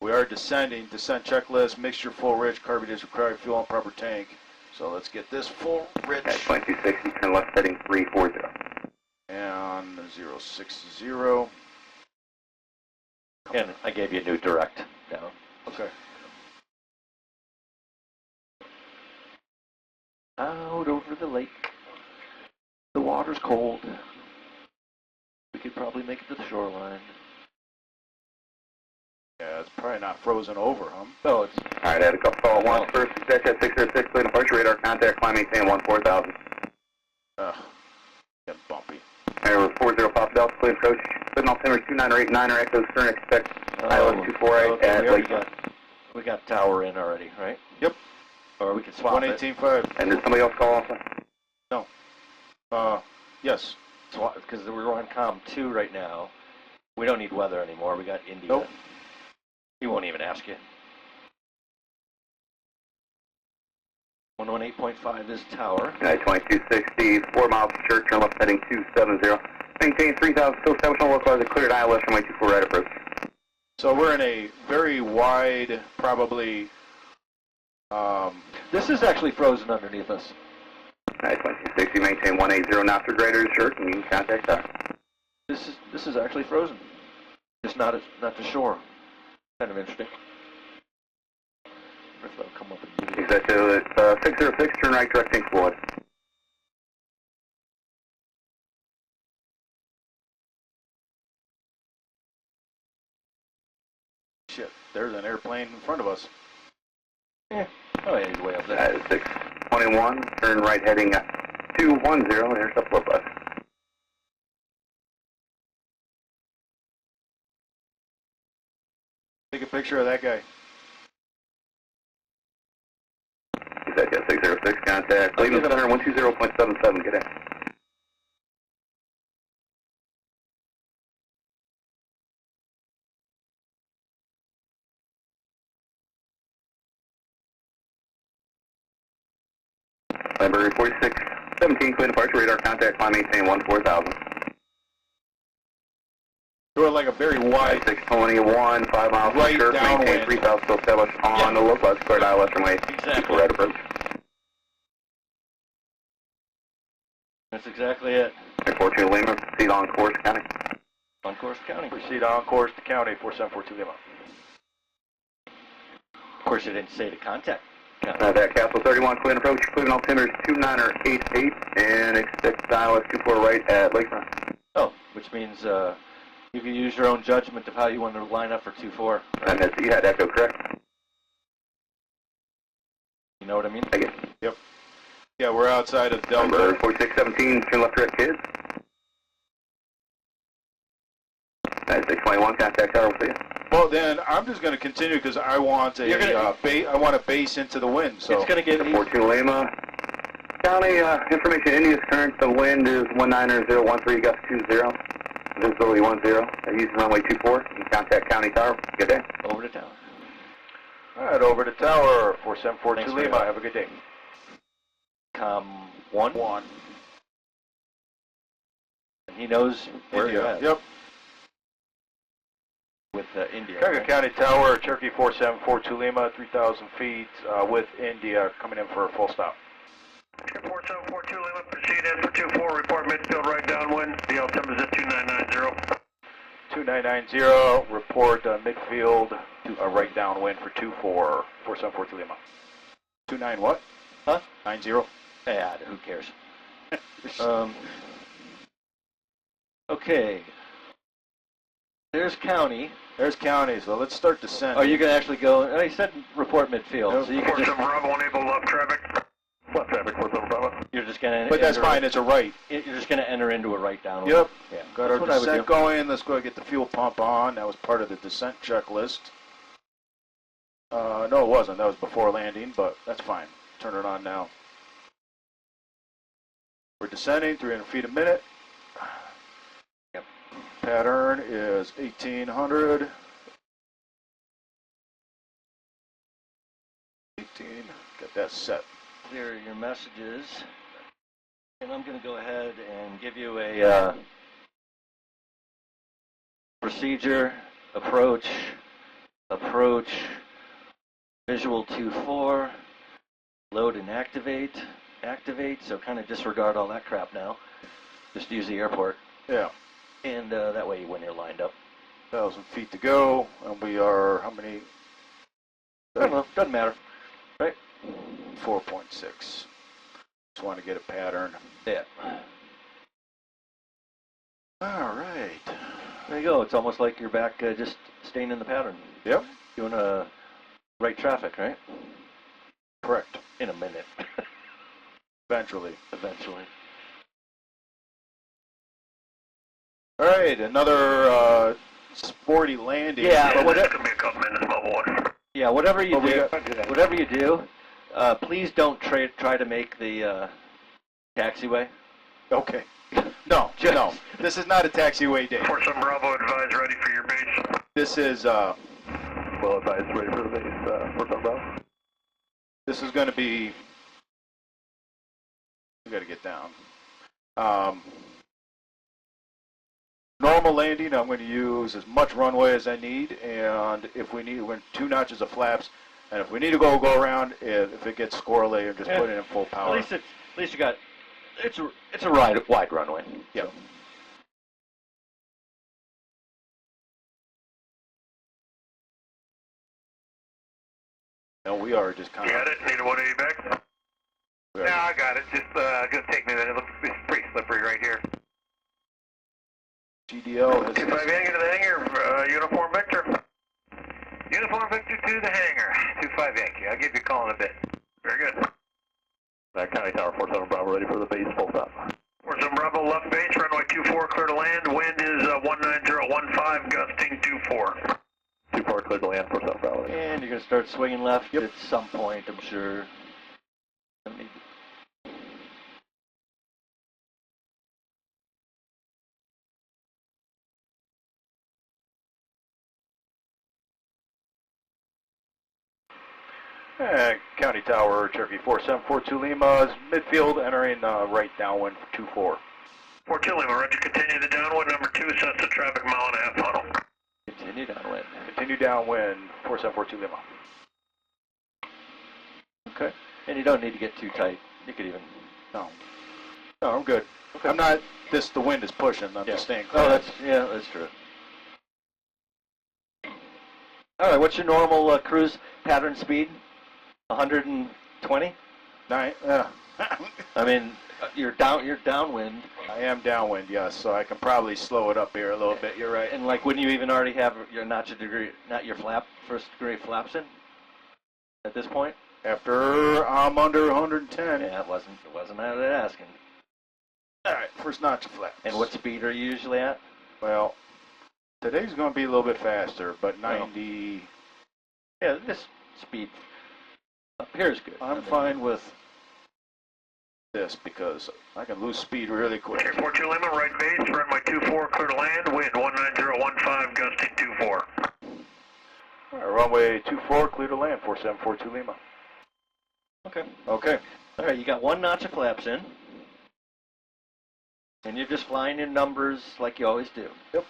We are descending. Descent checklist. Mixture full rich. Carburetors required. Fuel and proper tank. So let's get this full rich. At 2260, turn left heading 340. And 060. and I gave you a new direct down. Okay. Out over the lake. The water's cold. We could probably make it to the shoreline. Yeah, it's probably not frozen over, huh? Oh, it's... All right, I had a couple follow once. First, exec at 606, clear departure, radar contact, climb maintain 14000. Getting bumpy. Air 40 Papa Delta, clear approach, clear altimeter 2989, echo stern, expect ILS 248 okay, at Lake. we got tower in already, right? Yep. Or we could swap it. 118.5. And did somebody else call also? No. Yes. Because we're on COM 2 right now. We don't need weather anymore. We got India. Nope. He won't even ask you. 118.5 is tower. 2260, 4 miles to church, turn left heading 270. Maintain 3000, still established on localizer, cleared ILS from 24 right approach. So we're in a very wide, probably... This is actually frozen underneath us. 2260, maintain 180 knots or greater to church, and you can contact tower. This is actually frozen. Just not to shore. Kind of interesting. I wonder if they'll come up and do it. Exec 606, turn right directing forward. Shit, there's an airplane in front of us. Yeah. Oh, yeah, he's way up there. 621, turn right heading 210, intercept low bus. Take a picture of that guy. Exec 606, contact Cleveland Center 120.77, get in. Library 4617, clear departure, radar contact, climb maintain 14000. Throw it like a very wide... 621, 5 miles Right to church, maintain downwind. 3000, still established on the local bus, cleared ILS from Exactly. right approach. That's exactly it. Air 42 Lima, proceed on course, county. On course county. Proceed on course to county 4742 Lima. Of course, you didn't say the contact. That Castle 31, clear approach, Cleveland altimeter 2988, and expect ILS 24 right at Lakefront. Oh, which means you can use your own judgment of how you want to line up for 2-4. And that's, you had echo, correct? You know what I mean? I guess. Yep. Yeah, we're outside of Number Delta. 4617, turn left direct kids. 621, contact tower, see you. Well, then I'm just going to continue because I want a I want a base into the wind. So It's going to get... 42 Lima. County information, India's current, the wind is 19013, gust 20. Visibility 10. Using runway 24. You can contact County Tower. Good day. Over to tower. all right, over to tower 4742 Thanks, Lima. Mayor. Have a good day. COM 1. 1. And he knows where you're India. at. Yep. With India. Cuyahoga right? County Tower, Cherokee 4742 Lima, 3,000 feet with India coming in for a full stop. 4742 Lima, proceed in for 24, report midfield right downwind, the altimeter is at 2990. 2990, report midfield, right downwind for 24, 4742 Lima. 29 what? Huh? 90. Yeah, who cares? Okay. There's county. There's county, so let's start descending. Oh, you can actually go... Oh, he said report midfield, Nope. so you can just... 47 Bravo, enable left traffic. Left traffic, 47 Bravo. You're just going to... But that's fine, it's a right. You're just going to enter into a right down. Yep. Yeah. Got That's our what I would descent do. going. Let's go get the fuel pump on. That was part of the descent checklist. No, it wasn't. That was before landing, but that's fine. Turn it on now. We're descending 300 feet a minute. Yep. Pattern is 1800. 18. Get that set. Clear your messages. And I'm going to go ahead and give you a procedure, approach, visual 2-4, load and activate, so kind of disregard all that crap now. Just use the airport. Yeah. And that way when you're lined up. 1,000 feet to go, and we are, how many? I don't know, doesn't matter. Right? 4.6. Just want to get a pattern. Yeah. All right. There you go. It's almost like you're back just staying in the pattern. Yep. Doing right traffic, right? Correct. In a minute. Eventually. All right, another sporty landing. Yeah, but It's going to be a couple minutes, Mobile 1. Yeah, whatever you do, Whatever please don't try to make the taxiway. Okay. No. This is not a taxiway day. Force 7 Bravo, advise ready for your base. This is Well advised, ready for the base, Force 7 Bravo. this is going to be. We got to get down. Normal landing, I'm going to use as much runway as I need, and if we need, we're 2 notches of flaps, and if we need to go around, if it gets squirrely, or just put it in full power. At least you got. It's a wide runway. Yep. And we are just kind You of. got it? Need a 180 back? No, I got it. Just going to take me a minute. It's pretty slippery right here. GDL has. 25 Yankee to the hangar, Uniform Victor. Uniform Victor to the hangar. 25 Yankee. I'll give you a call in a bit. Very good. County Tower, 47 Bravo, ready for the base, full stop. 47 Bravo, left base, runway 24, clear to land. Wind is 19015, gusting 24. 24, clear to land, 47 Bravo. And you're gonna start swinging left at some point, I'm sure. County Tower, Cherokee 4742 Lima, is midfield, entering right downwind for 24. 42 Lima, roger, continue the downwind, number 2, sets the traffic mile and a half funnel. Continue downwind. Continue downwind, 4742 Lima. Okay. And you don't need to get too tight. You could even. No, I'm good. Okay. I'm not. The wind is pushing. I'm just staying clear. Oh, that's true. All right. What's your normal cruise pattern speed? 120. Nine. I mean, you're downwind. I am downwind, yes. So I can probably slow it up here a little bit. You're right. And like, wouldn't you even already have your first degree flaps in at this point? After I'm under 110. Yeah, it wasn't out of asking. All right, first notch of flaps. And what speed are you usually at? Well, today's going to be a little bit faster, but 90. Yeah, this speed up here is good. I'm fine with this because I can lose speed really quick. Okay, 42 Lima, right base, runway 24, clear to land, wind 19015, gusting 24. All right, runway 24, clear to land, 4742 Lima. Okay. Okay. All right, you got 1 notch of flaps in. And you're just flying in numbers like you always do. Yep.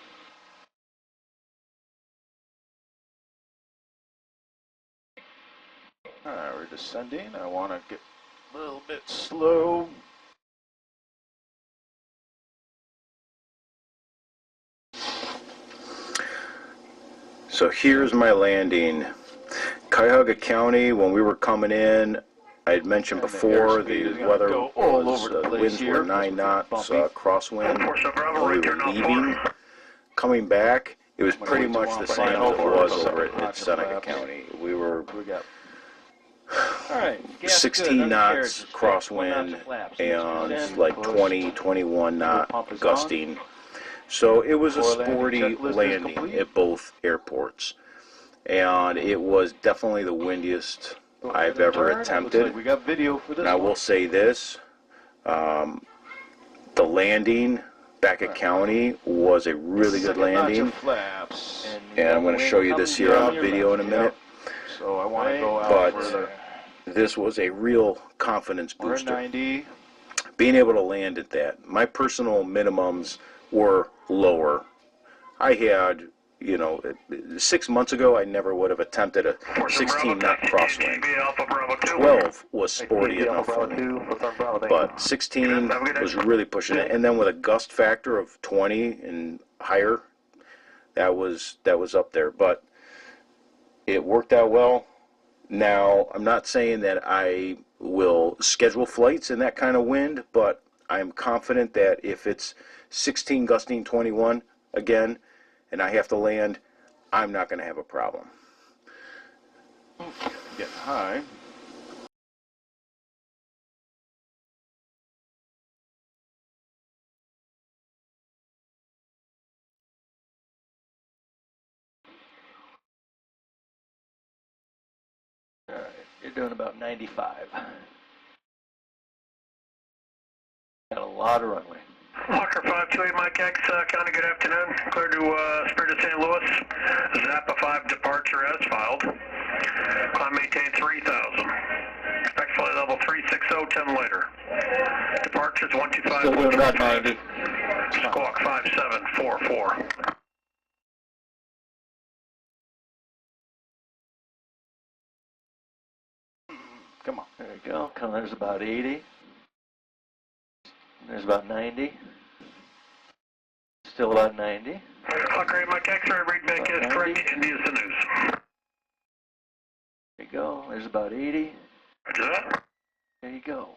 All right, we're descending. I want to get a little bit slow. So here's my landing. Cuyahoga County, when we were coming in, I had mentioned And the before airspeed the is gonna weather go all was, over the place winds here. were 9 knots, Bumpy. crosswind. 47 Bravo, When right we turn were off leaving, 4. coming back, it was I'm gonna pretty wait till much I'm the back same in as it over was for over some at Seneca flaps. County. We were We got All right. Gas 16 good, knots undercarriage, crosswind 1 notch of flaps. and Then like push. 20, 21 knot pump is gusting. So it was a Before landing sporty checklist is landing complete. at both airports. And it was definitely the windiest I've ever Looks attempted. like we got video for this And I one. will say this, the landing back at County was a really good Second notch landing. of flaps. you And got I'm going to wind show you coming this here down on your video in left. a minute. So I want to go out But further. this was a real confidence We're at booster 90. being able to land at that. My personal minimums were lower. I had, 6 months ago, I never would have attempted a 16-knot crosswind. 12 was sporty enough for me, but 16 was really pushing it. And then with a gust factor of 20 and higher, that was up there. But it worked out well. Now, I'm not saying that I will schedule flights in that kind of wind, but I'm confident that if it's 16 gusting 21 again, and I have to land, I'm not going to have a problem. Getting high. All right, you're doing about 95. Got a lot of runway. Walker 528, Mike X, County, good afternoon. Clear to Spirit of St. Louis. Zappa 5 departure as filed. Climb maintain 3000. Expect flight level 360, 10 later. Departures 125. Still doing about 90. Squawk 5744. Come on. There you go. There's about 80. There's about 90. Still about 90. Clock rate, Mike X-ray, read back is correct. India's the news. There you go. There's about 80. Roger that. There you go.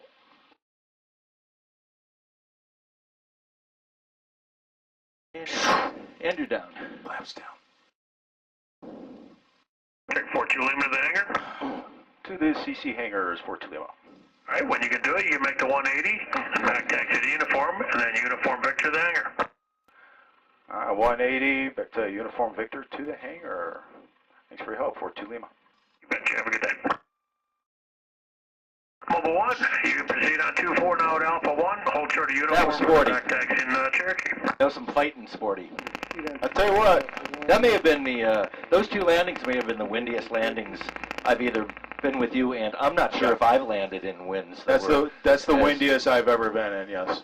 And you're down. Flaps down. Take 42 Lima to the hangar. To the CC hangars for Lima. All right, when you can do it, you make the 180, back taxi to uniform, and then uniform back to the hangar. 180, back to Uniform Victor to the hangar. Thanks for your help, 42 Lima. You betcha. Have a good day. Mobile 1, you can proceed on 24 now at Alpha 1. Hold short of uniform. That was sporty. Back taxi in Cherokee. That was some fighting, sporty. I'll tell you what. That may have been the, those two landings may have been the windiest landings I've either been with you, and I'm not sure if I've landed in winds. That's the windiest I've ever been in, yes.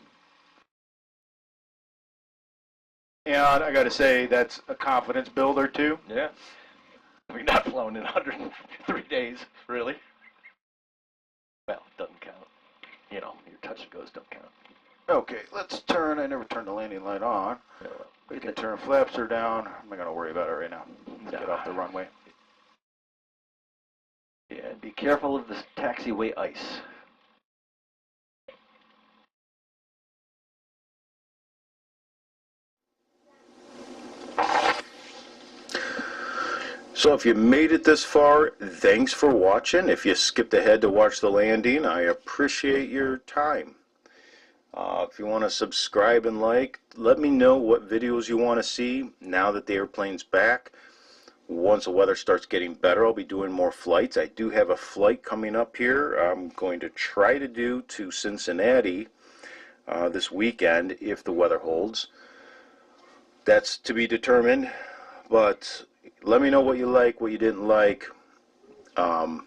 And I got to say, that's a confidence builder, too. Yeah. We've not flown in 103 days, really. Well, it doesn't count. You know, your touch and goes don't count. Okay, let's turn. I never turned the landing light on. Yeah, well, We can turn flaps are down. I'm not going to worry about it right now. Let's get off the runway. yeah, and be careful of this taxiway ice. So if you made it this far, thanks for watching. If you skipped ahead to watch the landing, I appreciate your time. If you want to subscribe and like, let me know what videos you want to see now that the airplane's back. Once the weather starts getting better, I'll be doing more flights. I do have a flight coming up here. I'm going to try to do to Cincinnati this weekend if the weather holds. That's to be determined, but let me know what you like, what you didn't like, the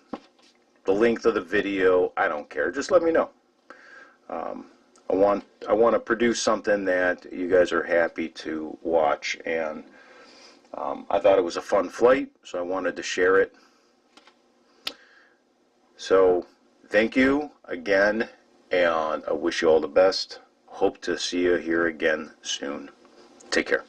length of the video. I don't care. Just let me know. I want to produce something that you guys are happy to watch, and I thought it was a fun flight, so I wanted to share it. So thank you again, and I wish you all the best. Hope to see you here again soon. Take care.